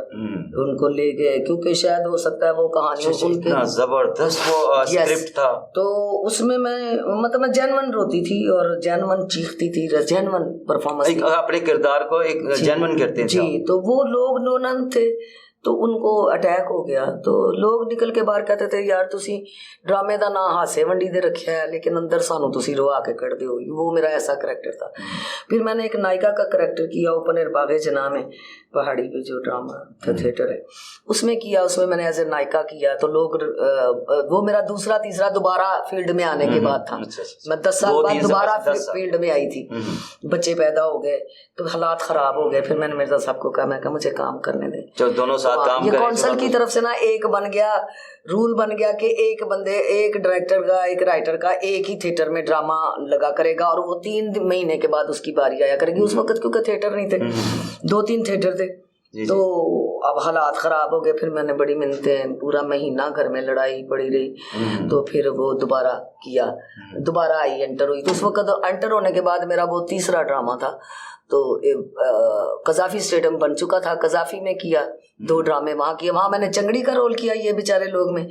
उनको ले गए क्योंकि शायद हो सकता है वो कहानी उनके जबरदस्त वो स्क्रिप्ट था। तो उसमें मैं जेन्युइन रोती थी और जेन्युइन चीखती थी, जेन्युइन परफॉर्मेंस अपने किरदार को एक जेन्युइन करते थे जी। तो वो लोग नोनन थे तो उनको अटैक हो गया तो लोग निकल के बाहर कहते थे यार तुसी ड्रामे का ना हासे वंडी दे रखा है लेकिन अंदर सानू तुसी रोआ के कट दो। वो मेरा ऐसा करैक्टर था। फिर मैंने एक नायिका का करैक्टर किया ओपन एयर बागे जना में, पहाड़ी पे जो ड्रामा थिएटर है उसमें किया। उसमें मैंने एज ए नायिका किया तो लोग वो मेरा दूसरा तीसरा दोबारा फील्ड में आने के बाद था। मैं 10 साल बाद दोबारा फील्ड में आई थी, बच्चे पैदा हो गए तो हालात ख़राब हो गए। फिर मैंने मिर्जा साहब को कहा, मैं कहा मुझे काम करने दे। जो दोनों साथ साथ काम ये करें, कौंसल थोड़ा की तरफ से ना एक बन गया, रूल बन गया कि एक डायरेक्टर का, एक राइटर का एक ही थिएटर में ड्रामा लगा करेगा और वो 3 महीने के बाद उसकी बारी आया करेगी। उस वक्त क्योंकि थिएटर नहीं थे, 2-3 थिएटर थे, तो अब हालात ख़राब हो गए। फिर मैंने बड़ी मिन्नतें, पूरा महीना घर में लड़ाई पड़ी रही, तो फिर वो दोबारा किया, दोबारा आई, एंटर हुई। तो उस वक्त एंटर होने के बाद मेरा वो तीसरा ड्रामा था, तो कज़ाफ़ी स्टेडियम बन चुका था, कज़ाफ़ी में किया, 2 ड्रामे वहाँ किए। वहाँ मैंने चंगड़ी का रोल किया, ये बेचारे लोग में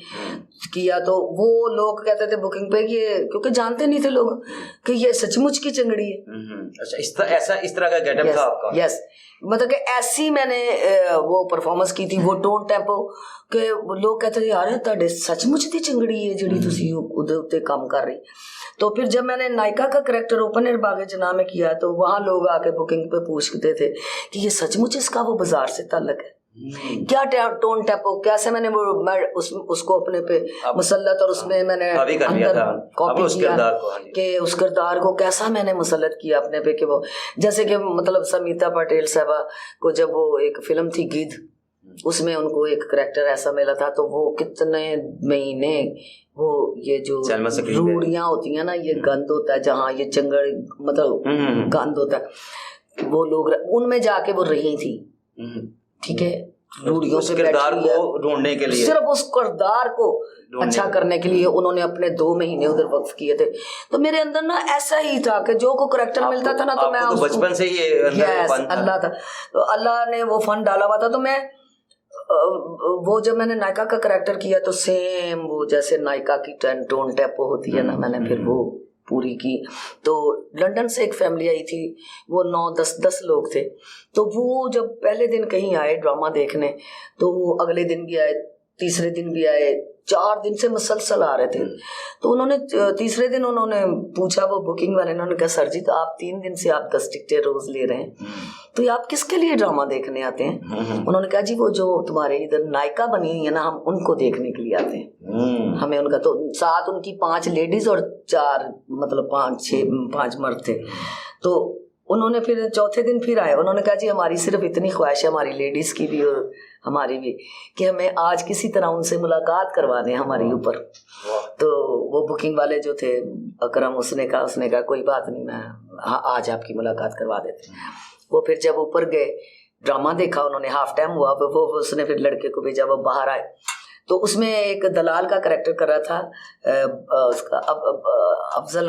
किया। तो वो लोग कहते थे बुकिंग पे कि ये, क्योंकि जानते नहीं थे लोग कि ये सचमुच की चंगड़ी है। अच्छा, इस तरह का गेटअप था आपका? यस, मतलब कि ऐसी मैंने वो परफॉर्मेंस की थी, वो टोन टेम्पो के लोग कहते थे यार तुहाडे सचमुच दी चंगड़ी है जिहड़ी तुसीं उहदे उत्ते काम कर रही। तो फिर जब मैंने नायिका का करैक्टर ओपन एयर बागे जना में किया, तो वहाँ लोग आके बुकिंग पे पूछते थे कि ये सचमुच इसका वो बाजार से ताल्लुक है, क्या टोन टेम्पो, कैसे मैंने वो उसको अपने पे मुसल्लत, और उसमें मैंने अंदर कॉपी किया कि उस किरदार को कैसा मैंने मुसल्लत किया अपने पे, कि वो जैसे कि मतलब समीता पटेल साहबा को जब वो एक फिल्म थी गिद्ध, उसमें उनको एक करैक्टर ऐसा मिला था, तो वो कितने महीने वो ये जो रूढ़ियाँ होती हैं ना, ये गंद होता है जहाँ ये चंगड़ मतलब गंद होता है, वो लोग उनमें जाके वो रही थी, ठीक है, रूढ़ियों से किरदार को ढूंढने के लिए, सिर्फ उस किरदार को अच्छा करने के लिए उन्होंने अपने 2 महीने उधर वक्फ किए थे। तो मेरे अंदर ना ऐसा ही था कि जो को करैक्टर मिलता था ना, तो मैं बचपन से ही अल्लाह था, तो अल्लाह ने वो फन डाला हुआ था। तो मैं वो जब मैंने नायिका का करैक्टर किया, तो सेम वो जैसे नायिका की टोन टेम्पो होती है ना, मैंने फिर वो पूरी की। तो लंदन से एक फैमिली आई थी, वो 9-10 लोग थे। तो वो जब पहले दिन कहीं आए ड्रामा देखने, तो वो अगले दिन भी आए, तीसरे दिन भी आए, 4 दिन से मुसलसल आ रहे थे। तो उन्होंने तीसरे दिन उन्होंने पूछा, वो बुकिंग वाले, उन्होंने कहा सर जी तो आप 3 दिन से आप 10 टिकटें रोज ले रहे हैं, तो ये आप किसके लिए ड्रामा देखने आते हैं? उन्होंने कहा जी वो जो तुम्हारे इधर नायिका बनी हुई है ना, हम उनको देखने के लिए आते हैं। हमें उनका, तो साथ उनकी 5 लेडीज और 4 मतलब 5 मर्द थे। तो उन्होंने फिर चौथे दिन फिर आए, उन्होंने कहा जी हमारी सिर्फ इतनी ख्वाहिश है, हमारी लेडीज़ की भी और हमारी भी, कि हमें आज किसी तरह उनसे मुलाकात करवा दें हमारे ऊपर। तो वो बुकिंग वाले जो थे अकरम, उसने कहा कोई बात नहीं, मैं आज आपकी मुलाकात करवा देते। वो फिर जब ऊपर गए, ड्रामा देखा उन्होंने, हाफ टाइम हुआ, वो उसने फिर लड़के को भेजा, वो बाहर आए। तो उसमें एक दलाल का करैक्टर कर रहा था उसका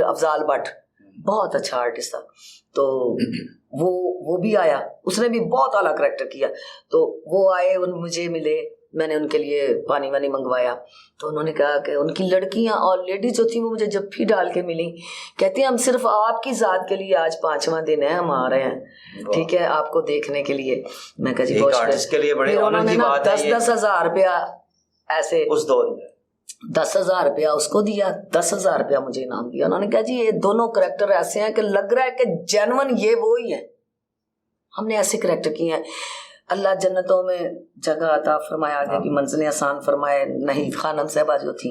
अफजाल भट्ट, बहुत अच्छा आर्टिस्ट था। तो वो भी आया, उसने भी बहुत आला करैक्टर किया। तो वो आए, मुझे मिले, मैंने उनके लिए पानी वानी मंगवाया। तो उन्होंने कहा कि उनकी लड़कियां और लेडीज जो थी वो मुझे जफ्फी डाल के मिली, कहती हैं हम सिर्फ आपकी ज़ात के लिए आज 5वां दिन है, हम आ रहे हैं, ठीक है, आपको देखने के लिए। मैं कहा जी बहुत के लिए बड़े ऑनर की बात है। 10-10 हज़ार रुपया ऐसे उस दौर में 10,000 रुपया उसको दिया, 10,000 रुपया मुझे इनाम दिया। उन्होंने कहा जी ये दोनों करैक्टर ऐसे हैं कि लग रहा है कि जेन्युइन ये वो ही है, हमने ऐसे करैक्टर किए हैं। अल्लाह जन्नतों में जगह अता फरमाया, आगे की मंजिलें आसान फरमाए। नहीं खानम साहबा जो थी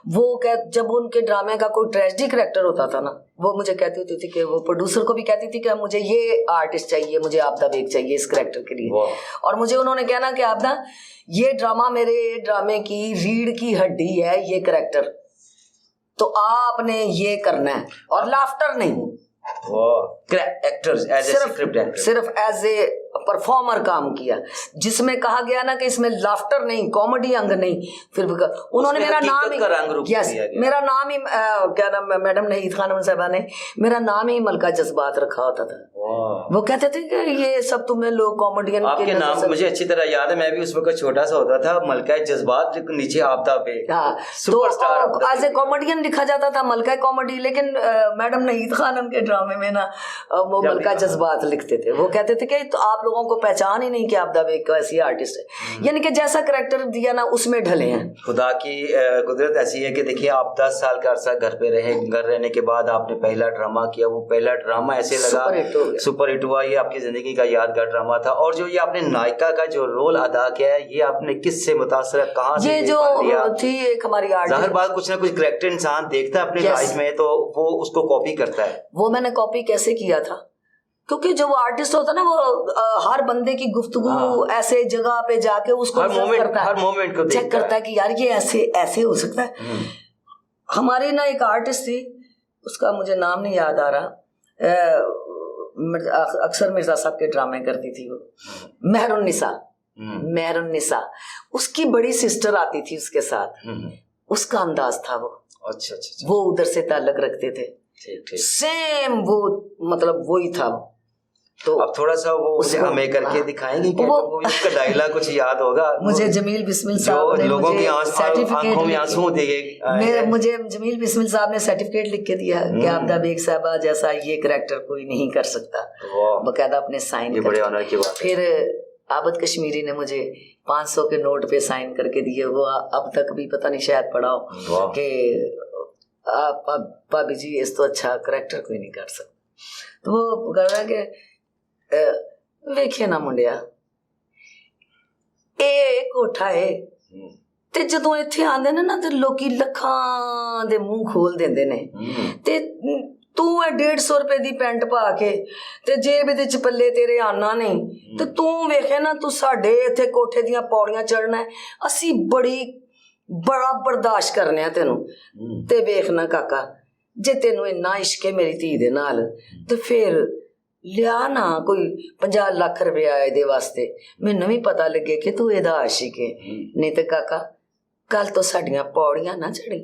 वो जब उनके ड्रामे का कोई ट्रेजिडी करैक्टर होता था ना, वो मुझे कहती होती थी कि वो प्रोड्यूसर को भी कहती थी कि मुझे ये आर्टिस्ट चाहिए, मुझे आपदा बेग चाहिए इस करैक्टर के लिए। और मुझे उन्होंने कहना कि आपदा ये ड्रामा मेरे ड्रामे की रीढ़ की हड्डी है, ये करैक्टर, तो आपने ये करना है, और लाफ्टर नहीं, सिर्फ एज ए परफॉर्मर काम किया, जिसमें कहा गया ना कि इसमें लाफ्टर नहीं, कॉमेडी अंग नहीं। फिर उन्होंने मेरा नाम ही, यस मेरा नाम ही क्या नाम, मैडम नहीद खानम साहबा ने मेरा नाम ही मलका जज्बात रखा होता था। वो कहते थे कि ये सब तुम्हें लोग कॉमेडियन आपके नाम मुझे अच्छी तरह याद है, मैं भी उस वक्त छोटा सा होता था, मलका जज्बात नीचे आपदा बेग, तो एज ए कॉमेडियन लिखा जाता था मलका कॉमेडी। लेकिन मैडम नहीद खानम के ड्रामे में ना वो मलका जज्बात लिखते थे। वो कहते थे कि तो आप लोगों को पहचान ही नहीं कि आपदा बेग का ऐसी आर्टिस्ट है, यानी कि जैसा करैक्टर दिया ना उसमें ढले हैं। खुदा की कुदरत ऐसी है कि देखिए आप 10 साल का अरसा घर पे रहे, घर रहने के बाद आपने पहला ड्रामा किया, वो पहला ड्रामा ऐसे लगा सुपर हिट हुआ, ये आपकी जिंदगी का यादगार ड्रामा था। और जो ये आपने नायिका का जो रोल अदा किया है, ये आपने किससे मुतासर, कहाँ से? ये जो थी एक हमारी आर्टिस्ट, जाहिर बात कुछ ना कुछ करैक्टर इंसान देखता है अपनी लाइफ में, तो वो उसको कॉपी करता है। वो मैंने कॉपी कैसे किया था, क्योंकि जो वो आर्टिस्ट होता है ना वो हर बंदे की गुफ्तगू ऐसे जगह पे जाके उसको हर मोमेंट को चेक करता है कि यार ये ऐसे ऐसे हो सकता है। हमारे ना एक आर्टिस्ट थी, उसका मुझे नाम नहीं याद आ रहा, अक्सर मिर्जा साहब के ड्रामे करती थी वो, मेहरुन निसा, उसकी बड़ी सिस्टर आती थी उसके साथ, उसका अंदाज था वो। अच्छा। वो उधर से ताल्लुक रखते थे, सेम वो मतलब वही था। तो अब थोड़ा सा वो हमें करके दिखाएंगे क्या? वो उसका डायलॉग कुछ याद होगा मुझे? जमील बिस्मिल साहब ने लोगों की आंखों में आंसू दिए, मुझे जमील बिस्मिल साहब ने सर्टिफिकेट लिख के दिया कि आबदा बेग साहबा जैसा ये कैरेक्टर कोई नहीं कर सकता, बकायदा अपने साइन। बड़े ऑनर की बात। फिर आबद कश्मीरी ने मुझे 500 के नोट पे साइन करके दिए, वो अब तक भी पता नहीं शायद पढ़ा हो कि भाभी जी इस तो अच्छा करैक्टर कोई नहीं कर सकता। तो वो कह रहा है कि ਵੇਖੇ ਨਾ ਮੁੰਡਿਆ ਇਹ ਕੋਠਾ ਏ ਤੇ ਜਦੋਂ ਇੱਥੇ ਆਂਦੇ ਨੇ ਨਾ ਤੇ ਲੋਕੀ ਲੱਖਾਂ ਦੇ ਮੂੰਹ ਖੋਲ ਦਿੰਦੇ ਨੇ ਤੇ ਤੂੰ ਇਹ 150 ਰੁਪਏ ਦੀ ਪੈਂਟ ਪਾ ਕੇ ਤੇ ਜੇਬ ਦੇ ਚ ਪੱਲੇ ਤੇਰੇ ਆਨਾ ਨਹੀਂ ਤੇ ਤੂੰ ਵੇਖੇ ਨਾ ਤੂੰ ਸਾਡੇ ਇੱਥੇ ਕੋਠੇ ਦੀਆਂ ਪੌੜੀਆਂ ਚੜਨਾ ਹੈ, ਅਸੀਂ ਬੜਾ ਬਰਦਾਸ਼ਤ ਕਰਨੇ ਆ ਤੈਨੂੰ ਤੇ ਵੇਖ ਨਾ ਕਾਕਾ ਜੇ ਤੈਨੂੰ ਇੰਨਾ ਇਸ਼ਕ ਹੈ ਮੇਰੀ ਧੀ ਦੇ ਨਾਲ ਤੇ ਫਿਰ ਲਿਆ ਨਾ ਕੋਈ 50 ਲੱਖ ਰੁਪਇਆ ਇਹਦੇ ਵਾਸਤੇ, ਮੈਨੂੰ ਵੀ ਪਤਾ ਲੱਗੇ ਕਿ ਤੂੰ ਇਹਦਾ ਆशिक है, नहीं तो काका कल तो साड़ियाँ पौड़ियाँ ना चढ़ी।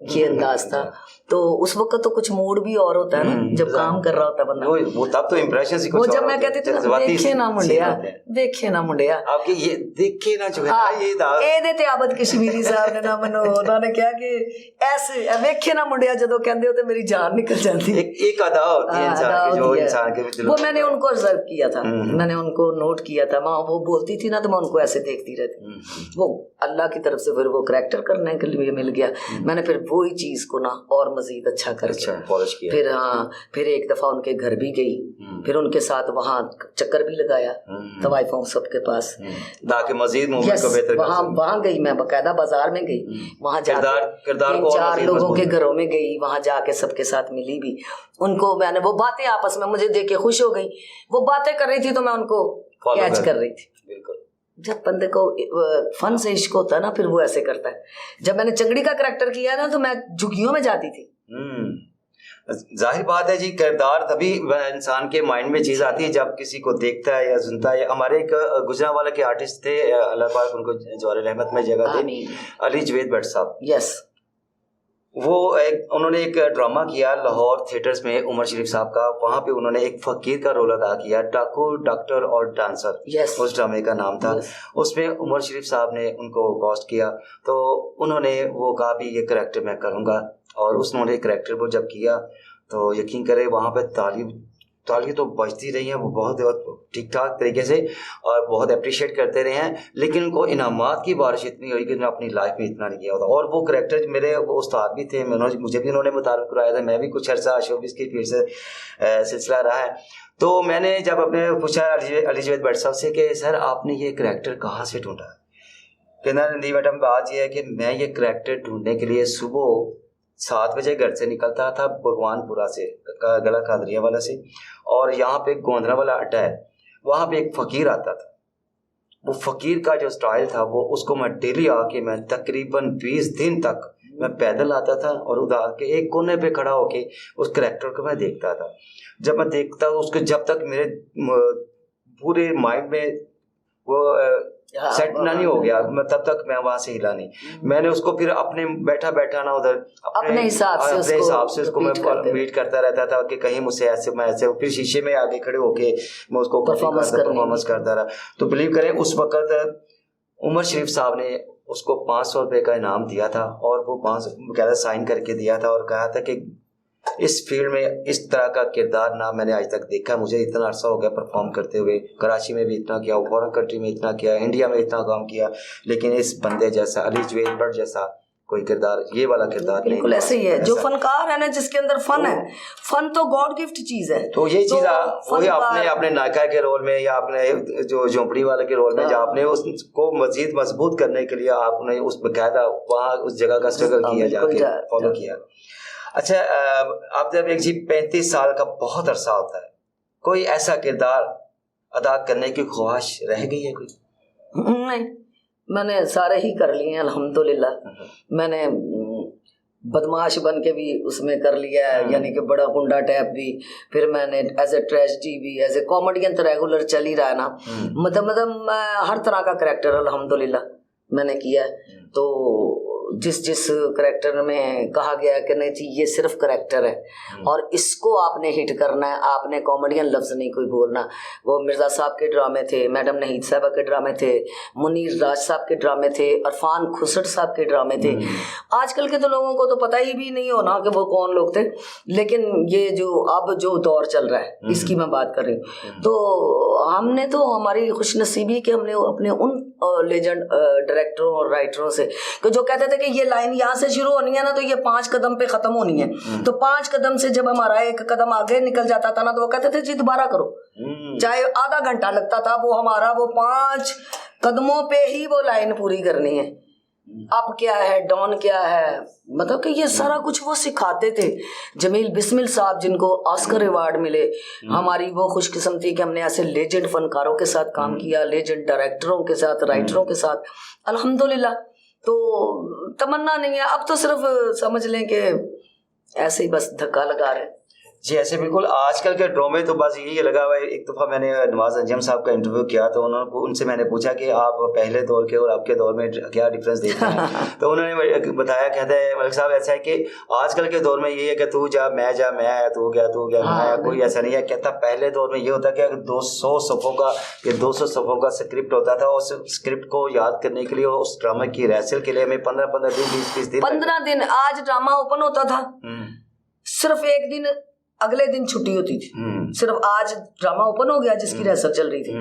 ये अंदाज था। तो उस वक्त तो कुछ मूड भी और होता है ना, जब काम कर रहा होता बंदा, वो तब तो इम्प्रेशन ही कुछ वो जब मैं कहती थी देखे ना मुंडिया, देखे ना मुंडिया, आपके ये देखे ना जो है ये ਇਹਦੇ ਤੇ ਆਬਦ ਕਸ਼ਮੀਰੀ ਸਾਹਿਬ ਨੇ ਨਾ ਮੈਨੂੰ ਉਹਨਾਂ ਨੇ ਕਿਹਾ ਕਿ ऐसे ਵੇਖੇ ना मुंडिया ਜਦੋਂ ਕਹਿੰਦੇ ਹੋ तो मेरी जान निकल जाती है। एक अदा होती है इंसान की जो इंसान के दिल, वो मैंने उनको ऑब्जर्व किया था, मैंने उनको नोट किया था। माँ वो बोलती थी ना तो मैं उनको ऐसे देखती रहती, वो अल्लाह की तरफ से फिर वो करैक्टर करने के लिए मिल गया। मैंने फिर वही चीज को ना और मजीद अच्छा करके फिर फिर एक दफा उनके घर भी गई, फिर उनके साथ वहाँ चक्कर भी लगाया तवाइफ सबके पास, ताकि मजीद मूवमेंट को बेहतर वहाँ गई मैं, बकायदा बाजार में गई, वहाँ जाकर 3-4 लोगों के घरों में गई, वहाँ जाके सबके साथ मिली भी उनको। मैंने वो बातें आपस में मुझे देख के खुश हो गई, वो बातें कर रही थी तो मैं उनको कैच कर रही थी। बिल्कुल, जब बंदे को फन से इश्क होता है ना फिर वो ऐसे करता है। जब मैंने चंगड़ी का करैक्टर किया ना तो मैं झुग्गियों में जाती थी। जाहिर बात है जी, किरदार तभी इंसान के माइंड में चीज आती है जब किसी को देखता है या सुनता है। हमारे एक गुजरांवाला के आर्टिस्ट थे, अल्लाह पाक उनको जवाहर रहमत में जगह दे, अली जवेद भट्ट साहब। यस, वो उन्होंने एक ड्रामा किया लाहौर थिएटर्स में उमर शरीफ साहब का, वहाँ पे उन्होंने एक फकीर का रोल अदा किया, डाकू डॉक्टर और डांसर। yes. उस ड्रामे का नाम था। yes. उसमें उमर शरीफ साहब ने उनको कास्ट किया, तो उन्होंने वो कहा भी ये करैक्टर मैं करूँगा, और उन्होंने करैक्टर वो जब किया तो यकीन करें वहाँ पे ताली तो बजती रही हैं, वो बहुत ठीक ठाक तरीके से और बहुत अप्रिशिएट करते रहे हैं, लेकिन उनको इनामात की बारिश इतनी हुई कि उन्होंने अपनी लाइफ में इतना नहीं किया होता। और वो करैक्टर मेरे वो उस्ताद भी थे, मुझे भी उन्होंने मुतारफ़ कराया था, मैं भी कुछ अर्सा शोबिस की फिर से सिलसिला रहा है। तो मैंने जब अपने पूछा अली जवेद भट्ट साहब से कि सर आपने ये करैक्टर कहाँ से ढूंढा, कहना नहीं मैडम बात यह है कि मैं ये करैक्टर ढूंढने के लिए सुबह 7 बजे घर से निकलता था भगवानपुरा से, गला कादरिया वाला से, और यहाँ पे गोंदरा वाला अड्डा है, वहाँ पे एक फ़कीर आता था। वो फ़कीर का जो स्टाइल था वो उसको मैं डेली आके मैं तकरीबन 20 दिन तक मैं पैदल आता था और उधर के एक कोने पे खड़ा होके उस करैक्टर को मैं देखता था। जब मैं देखता उसको, जब तक मेरे पूरे माइंड में वो सेट ना नहीं हो गया, मैं तब तक मैं वहां से हिला नहीं। मैंने उसको फिर अपने बैठा ना उधर अपने हिसाब से उसको मैं मीट करता रहता था कि कहीं मुझसे ऐसे मैं ऐसे, फिर शीशे में आगे खड़े होके मैं उसको परफॉर्मेंस करता रहा। तो बिलीव करें उस वक्त उमर शरीफ साहब ने उसको 500 रुपये का इनाम दिया था, और वो 500 साइन करके दिया था और कहा था कि इस फील्ड में इस तरह का किरदार ना मैंने आज तक देखा। मुझे इतना अरसा हो गया परफॉर्म करते हुए, कराची में भी इतना किया, फॉरेन कंट्री में इतना किया, इंडिया में इतना काम किया, लेकिन इस बंदे जैसा अली जवेद भट्ट जैसा कोई किरदार, ये वाला किरदार नहीं। बिल्कुल ऐसे ही है, जो फनकार है ना जिसके अंदर फन है, फन तो गॉड गिफ्ट चीज है। तो ये चीज वही आपने नायका के रोल में या आपने जो झोंपड़ी वाले के रोल में, जब आपने उसको मजीद मजबूत करने के लिए आपने उस बकायदा वहाँ उस जगह का स्ट्रगल किया, जाके फॉलो किया। अच्छा, आप जब एक जी 35 साल का बहुत अरसा होता है, कोई ऐसा किरदार अदा करने की ख्वाहिश रह गई है कोई? नहीं, मैंने सारे ही कर लिए हैं अल्हम्दुलिल्लाह। मैंने बदमाश बन के भी उसमें कर लिया है, यानी कि बड़ा गुंडा टाइप भी, फिर मैंने एज ए ट्रेजेडी भी, एज ए कॉमेडियन तो रेगुलर चल ही रहा है ना। मतलब मैं हर तरह का करेक्टर अल्हम्दुलिल्लाह मैंने किया है। तो जिस करेक्टर में कहा गया है कि नहीं जी ये सिर्फ करेक्टर है और इसको आपने हिट करना है, आपने कॉमेडियन लफ्ज नहीं कोई बोलना। वो मिर्ज़ा साहब के ड्रामे थे, मैडम नहीद साहबा के ड्रामे थे, मुनीर राज साहब के ड्रामे थे, अरफान खुसर साहब के ड्रामे थे। आजकल के तो लोगों को तो पता ही भी नहीं होना कि वो कौन लोग थे, लेकिन ये जो अब जो दौर चल रहा है इसकी मैं बात कर रही हूँ। तो हमने तो हमारी खुशनसीबी कि हमने अपने उन लेजेंड डायरेक्टरों और राइटरों से जो कहते थे कि ये लाइन यहाँ से शुरू होनी है ना तो ये 5 कदम पे खत्म होनी है, तो 5 कदम से जब हमारा 1 कदम आगे निकल जाता था ना तो वो कहते थे जी दोबारा करो, चाहे आधा घंटा लगता था, वो हमारा वो 5 कदमों पे ही वो लाइन पूरी करनी है। अब क्या है, डॉन क्या है, मतलब कि ये सारा कुछ वो सिखाते थे। जमील बिस्मिल साहब जिनको ऑस्कर अवार्ड मिले, हमारी वो खुशकिस्मती कि हमने ऐसे लेजेंड फनकारों के साथ काम किया, लेजेंड डायरेक्टरों के साथ, राइटरों के साथ, अल्हम्दुलिल्लाह। तो तमन्ना नहीं है, अब तो सिर्फ समझ लें कि ऐसे ही बस धक्का लगा रहे हैं। जी ऐसे बिल्कुल आजकल के ड्रामे तो बस यही लगा हुआ है। एक दफ़ा मैंने नवाज अंजम साहब का इंटरव्यू किया तो उनसे मैंने पूछा कि आप पहले दौर के और आपके दौर में क्या डिफरेंस देखते हैं तो उन्होंने बताया, कहते हैं मलिक साहब ऐसा है कि आजकल के दौर में ये है कि तू जा मैं आया, तू गया मैं आया, कोई ऐसा नहीं है। कहता पहले दौर में ये होता कि अगर 200 सफ़ों का या 200 सफ़ों का स्क्रिप्ट होता था, उस स्क्रिप्ट को याद करने के लिए, उस ड्रामे की रिहर्सल के लिए हमें 15 दिन 20 दिन 15 दिन। आज ड्रामा ओपन होता था, सिर्फ एक दिन अगले दिन छुट्टी होती थी। सिर्फ आज ड्रामा ओपन हो गया जिसकी रिहर्सल चल रही थी,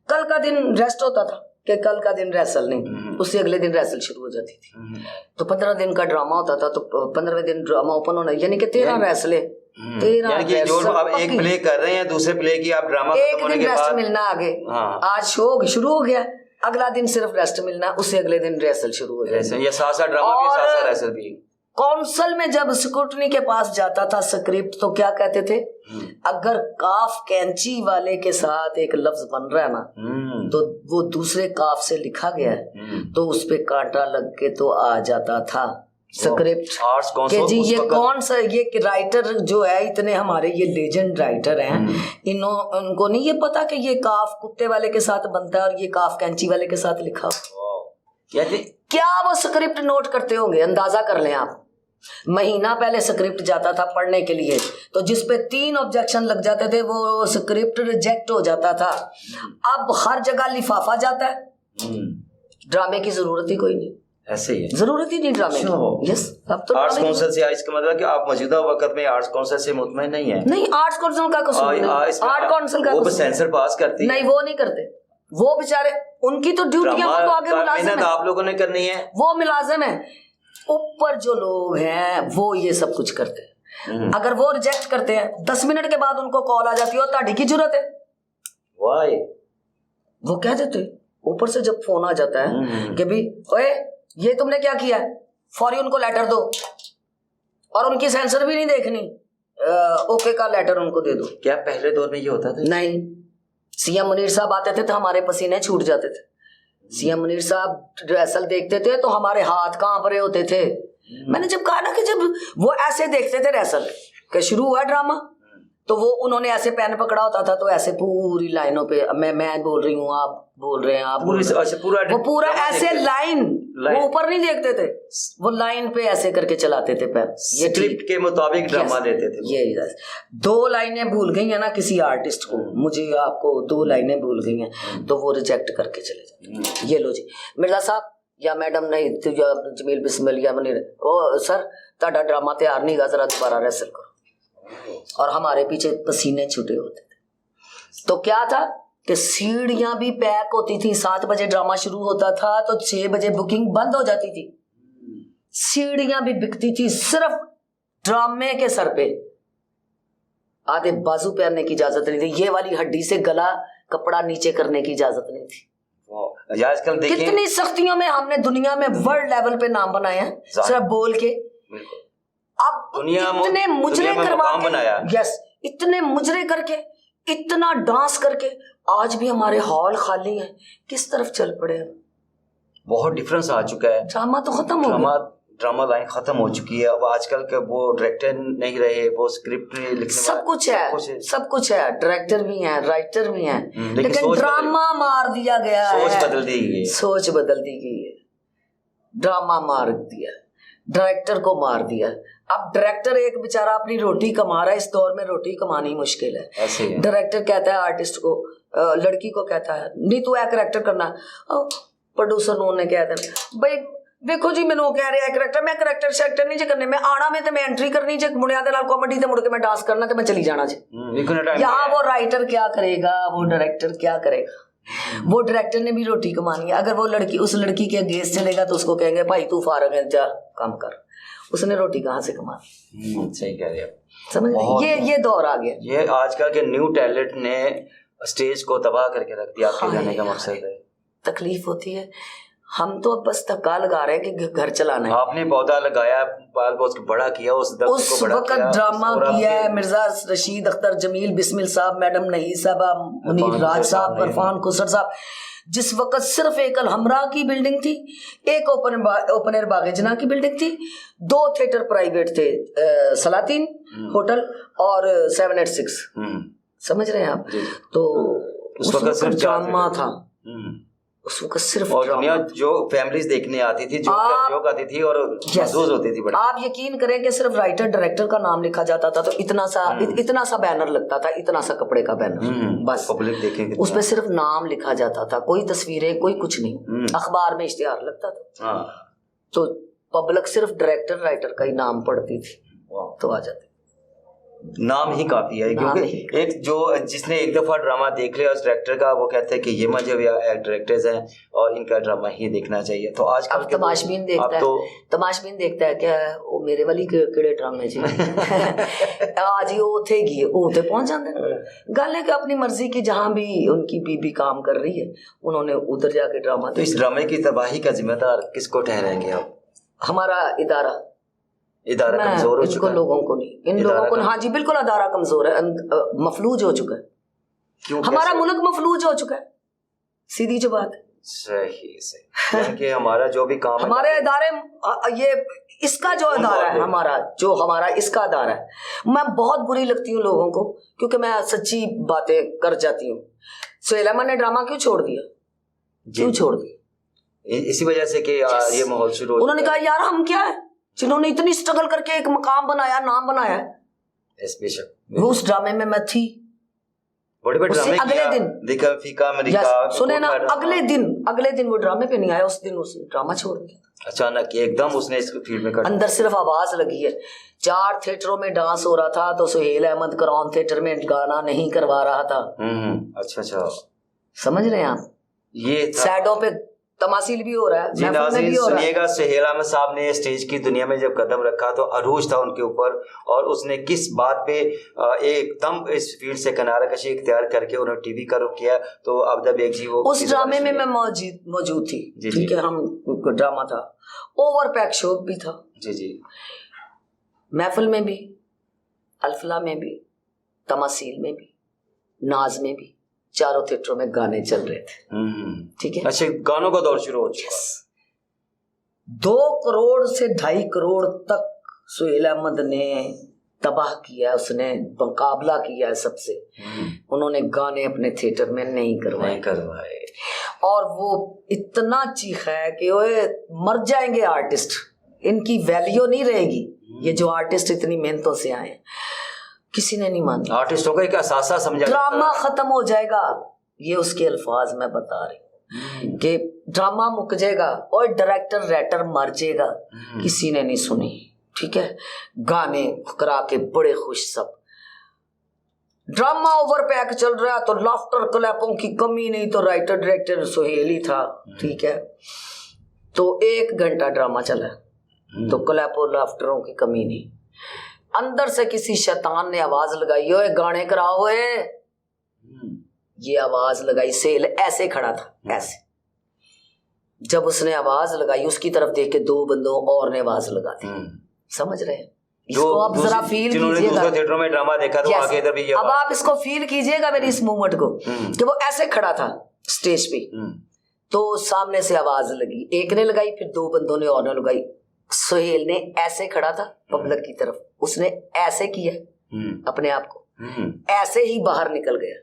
कल का दिन रेस्ट होता था कि कल का दिन रिहर्सल नहीं, उससे अगले दिन रिहर्सल शुरू हो जाती थी। तो 15 दिन का ड्रामा होता था, तो 15वें दिन ड्रामा ओपन होना, यानी कि 13 रिहर्सलें। 13 यानी कि जो आप एक प्ले कर रहे हैं दूसरे प्ले की आप ड्रामा एक दिन रेस्ट मिलना आगे। आज शो शुरू हो गया, अगला दिन सिर्फ रेस्ट मिलना, उससे अगले दिन रिहर्सल शुरू हो जाए। ये साथ ड्रामा भी साथ रिहर्सल भी। कौंसल में जब स्क्रूटनी के पास जाता था स्क्रिप्ट तो क्या कहते थे, अगर काफ कैंची वाले के साथ एक लफ्ज बन रहा है ना तो वो दूसरे काफ से लिखा गया है तो उस पे कांटा लग के तो आ जाता था स्क्रिप्ट कि जी ये कौन सा, ये राइटर जो है इतने हमारे ये लेजेंड राइटर हैं, इनको नहीं ये पता कि ये काफ कुत्ते वाले के साथ बनता है और ये काफ कैंची वाले के साथ लिखा। क्या वो स्क्रिप्ट नोट करते होंगे, अंदाजा कर लें आप। महीना पहले स्क्रिप्ट जाता था पढ़ने के लिए तो जिस पे 3 ऑब्जेक्शन लग जाते थे वो स्क्रिप्ट रिजेक्ट हो जाता था। अब हर जगह लिफाफा जाता है, ड्रामे की जरूरत ही कोई नहीं, ऐसे ही है, जरूरत ही नहीं ड्रामे की। यस, अब तो आर्ट्स काउंसिल से, इसका मतलब कि आप मौजूदा वक्त में आर्ट्स काउंसिल से मुतमईन नहीं है? नहीं, आर्ट्स काउंसिल का कसूर नहीं, आर्ट काउंसिल का वो सेंसर पास करती नहीं, वो नहीं करते, वो बेचारे उनकी तो ड्यूटियां तो आगे मुलाजिम है, आप लोगों ने करनी है, वो मुलाजिम है। ऊपर जो लोग हैं वो ये सब कुछ करते हैं। अगर वो रिजेक्ट करते हैं 10 मिनट के बाद उनको कॉल आ जाती है और ताड़ी की जरूरत है, वाई वो कह देते ऊपर से जब फोन आ जाता है कि भी ओए ये तुमने क्या किया, फौरी उनको लेटर दो, और उनकी सेंसर भी नहीं देखनी, ओके का लेटर उनको दे दो। क्या पहले दौर में ये होता था? नहीं, सीएम मुनीर साहब आते थे तो हमारे पसीने छूट जाते थे। सीएम मुनीर साहब रिहर्सल देखते थे तो हमारे हाथ कांप रहे होते थे। मैंने जब कहा ना कि जब वो ऐसे देखते थे रिहर्सल कि शुरू हुआ ड्रामा तो वो उन्होंने ऐसे पेन पकड़ा होता था तो ऐसे पूरी लाइनों पे मैं बोल रही हूँ, आप बोल रहे हैं, आप वो पूरा ऐसे लाइन वो ऊपर नहीं देखते थे, वो लाइन पे ऐसे करके चलाते थे पेन, ये स्क्रिप्ट के मुताबिक ड्रामा देते थे। ये 2 लाइनें भूल गई है ना किसी आर्टिस्ट को, मुझे आपको 2 लाइनें भूल गई हैं तो वो रिजेक्ट करके चले जाते। ये लो जी मिर्जा साहब या मैडम नहीं तो या जमील बिस्मिल या मुनीर, ओ सर ताड़ा ड्रामा तैयार नहीं गा, जरा दोबारा रिहर्सल करो। और हमारे पीछे पसीने छूटे होते थे। तो क्या था कि सीढ़ियां भी पैक होती थी, 7 बजे ड्रामा शुरू होता था तो 6 बजे बुकिंग बंद हो जाती थी, सीढ़ियां भी बिकती थी सिर्फ ड्रामे के सर पे, आधे बाजू पहनने की इजाजत नहीं थी, ये वाली हड्डी से गला कपड़ा नीचे करने की इजाजत नहीं थी। आजकल देखिए कितनी सख्तियों में हमने दुनिया में वर्ल्ड लेवल पे नाम बनाए हैं सिर्फ बोल के। अब इतने मुजरे करवा के, यस, इतने मुजरे करके इतना डांस करके आज भी हमारे हॉल खाली हैं, किस तरफ चल पड़े हैं? बहुत डिफरेंस आ चुका है। ड्रामा तो खत्म हो गया, ड्रामा लाइन खत्म हो चुकी है। अब आजकल के वो डायरेक्टर नहीं रहे, वो स्क्रिप्ट लिखने सब कुछ है, सब कुछ है, डायरेक्टर भी हैं, राइटर भी हैं, लेकिन ड्रामा मार दिया गया है, सोच बदल दी गई, सोच बदल दी गई है, ड्रामा मार दिया, डायरेक्टर को मार दिया। अब डायरेक्टर एक बेचारा अपनी रोटी कमा रहा है, इस दौर में रोटी कमानी मुश्किल है। डायरेक्टर कहता है आर्टिस्ट को, लड़की को कहता है नहीं तू एक करेक्टर करना, प्रोड्यूसर ने कह देना भाई देखो जी मैंने कह रहा है करेक्टर, मैं करेक्टर शैक्टर नहीं करने, मैं आना में तो मैं एंट्री करनी जे मुड़िया दे नाल कॉमेडी ते मुड़ के मैं डांस करना ते मैं चली जाना जे। यहाँ वो राइटर क्या करेगा, वो डायरेक्टर क्या करेगा? वो डायरेक्टर ने भी रोटी कमानी है। अगर वो लड़की उस लड़की के अगेंस्ट चलेगा तो उसको कहेंगे भाई तू फारग है, जा काम कर। उसने रोटी कहाँ से कमानी? सही कह रहे हैं, समझ ये दौर आ गया। ये आजकल के न्यू टैलेंट ने स्टेज को तबाह करके रख दिया। आपके कहने का मकसद है तकलीफ होती है, हम तो अब बस धक्का लगा रहे हैं कि घर चलाना है। आपने पौधा लगाया, पाल पोस के बड़ा किया, उस वक्त ड्रामा किया है। मिर्जा रशीद अख्तर जमील बिस्मिल साहब, मैडम नही साहबा, मुनीर राज साहब, इरफान खुसर साहब, जिस वक्त सिर्फ एक अलहमरा की बिल्डिंग थी, एक ओपन एयर बागेजना की बिल्डिंग थी, 2 थिएटर प्राइवेट थे, सलातीन होटल और 786। समझ रहे हैं आप? तो उस वक्त सिर्फ ड्रामा था, उस वक्त सिर्फ और दुनिया जो फैमिलीज देखने आती थी, जो आती थी और महसूस होती थी। आप यकीन करें कि सिर्फ राइटर डायरेक्टर का नाम लिखा जाता था तो इतना सा बैनर लगता था, इतना सा कपड़े का बैनर, बस पब्लिक देखेंगे उस पे सिर्फ नाम लिखा जाता था, कोई तस्वीरें कोई कुछ नहीं। अखबार में इश्तिहार लगता था तो पब्लिक सिर्फ डायरेक्टर राइटर का ही नाम पढ़ती थी, तो आ जाती। नाम ही काफी है, क्योंकि एक जो जिसने एक दफा ड्रामा देख लिया उस डायरेक्टर का, वो कहते हैं कि ये मुझे डायरेक्टर्स हैं और इनका ड्रामा ही देखना चाहिए। तो आज अब तमाशबीन देखता है, तमाशबीन देखता है क्या वो मेरे वाली केड़े ड्रामे जी आज ही उथे गए उथे पहुंच जाते। गल है कि अपनी मर्जी की जहां भी उनकी बीबी काम कर रही है उन्होंने उधर जाके ड्रामा। तो इस ड्रामे की तबाही का जिम्मेदार किसको ठहराएंगे आप? हमारा इदारा कमजोर हो चुका है, लोगों को नहीं, इन लोगों को। हाँ जी बिल्कुल, अदारा कमजोर है, मफलूज हो चुका है। क्यों? हमारा मुल्क मफलूज हो चुका है, सीधी जो बात है। सही कि हमारा जो भी काम, हमारे इदारे, ये इसका जो अदारा है, हमारा इसका अदारा है, मैं बहुत बुरी लगती हूँ लोगों को, क्योंकि मैं सच्ची बातें कर जाती हूँ। सुहेल अहमद ने ड्रामा क्यों छोड़ दिया? क्यों छोड़ दिया? इसी वजह से कि ये माहौल शुरू, उन्होंने कहा यार हम क्या है जिन्होंने इतनी स्ट्रगल करके एक मकाम बनाया, नाम बनाया। बेशक उस ड्रामे में मैं थी, बड़े ड्रामे अगले दिन देखा फीका अमेरिका, सुने ना, अगले दिन वो ड्रामे पे नहीं आया, उस दिन उसने ड्रामा छोड़ दिया अचानक एकदम। उसने इस फील्ड में अंदर सिर्फ आवाज लगी है। 4 थिएटरों में डांस हो रहा था तो सुहेल अहमद क्राउन थिएटर में गाना नहीं करवा रहा था। अच्छा समझ रहे हैं आप? ये सैडों पे तमासील भी हो रहा है, महफिल में भी हो रहा है। सुनिएगा, सुहेल अहमद साहब ने स्टेज की दुनिया में जब कदम रखा तो अरूज था उनके ऊपर, और उसने किस बात पे एकदम इस फील्ड से किनारा कशी इख्तियार करके उन्होंने टीवी का रुख किया। तो अब्दा बेग जी वो उस ड्रामे में मैं मौजूद थी, ठीक है, हम ड्रामा था, ओवर पैक शो भी था जी, महफिल में भी, अल्फला में भी, तमासील में भी, नाज में भी, 4 थिएटरों में गाने चल रहे थे। ठीक है, अच्छा, गानों का दौर शुरू हो चुका। 2 करोड़ से 2.5 करोड़ तक सुहेल अहमद ने तबाह किया, उसने मुकाबला किया सबसे। उन्होंने गाने अपने थिएटर में नहीं करवाए और वो इतना चीखा है कि ओए मर जाएंगे आर्टिस्ट, इनकी वैल्यू नहीं रहेगी। ये जो आर्टिस्ट इतनी मेहनतों से आए, किसी ने नहीं माना। आर्टिस्टों का एक असासा समझा, ड्रामा खत्म हो जाएगा, ये उसके अल्फाज मैं बता रही हूँ कि ड्रामा मुक जाएगा और डायरेक्टर राइटर मर जाएगा। किसी ने नहीं सुनी, ठीक है, गाने करा के बड़े खुश सब। ड्रामा ओवर पैक चल रहा है तो लाफ्टर क्लैपों की कमी नहीं, तो राइटर डायरेक्टर सुहेल ही था, ठीक है। तो 1 घंटा ड्रामा चला तो क्लैपों लाफ्टरों की कमी नहीं। अंदर से किसी शैतान ने आवाज लगाई, ओए गाने कराओ, ये आवाज लगाई। सेल ऐसे खड़ा था, ऐसे। जब उसने आवाज लगाई, उसकी तरफ देख के 2 बंदों और ने आवाज लगा दी। समझ रहे हैं? इसको आप जरा फील जिन्होंने कीजिएगा। दूसरे थिएटरों में ड्रामा देखा तो Yes. आगे इधर भी ये अब आप इसको फील कीजिएगा मेरी इस मूवमेंट को कि वो ऐसे खड़ा था स्टेज पे, तो सामने से आवाज लगी, एक ने लगाई, फिर दो बंदों ने और ने लगाई। सोहेल ने ऐसे खड़ा था पब्लिक की तरफ, उसने ऐसे किया अपने आप को, ऐसे ही बाहर निकल गया,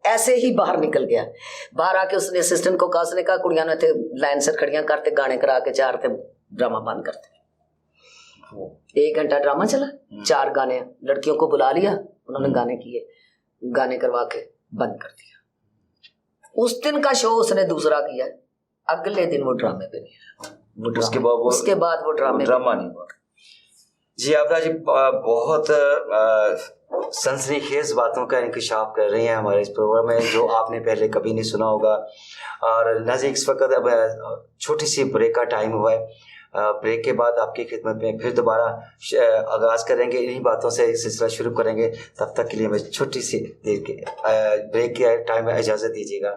ऐसे ही बाहर निकल गया। बाहर आके उसने असिस्टेंट को कहा, उसने कहा कुड़ियां ने थे लाइन से खड़ियां करते, गाने करा के चार थे, ड्रामा बंद करते। 1 घंटा ड्रामा चला, 4 गाने, लड़कियों को बुला लिया, उन्होंने गाने किए, गाने करवा के बंद कर दिया। उस दिन का शो उसने दूसरा किया, अगले दिन वो ड्रामे पे नहीं आया, उसके बाद वो ड्रामा नहीं हुआ। जी आपदा जी बहुत सनसनीखेज बातों का इंकशाफ कर रही हैं हमारे इस प्रोग्राम में, जो आपने पहले कभी नहीं सुना होगा। और नाज़रीन इस वक्त अब छोटी सी ब्रेक का टाइम हुआ है, ब्रेक के बाद आपकी खिदमत में फिर दोबारा आगाज़ करेंगे, इन्हीं बातों से सिलसिला शुरू करेंगे। तब तक के लिए हमें छोटी सी देर के ब्रेक के टाइम में इजाज़त दीजिएगा।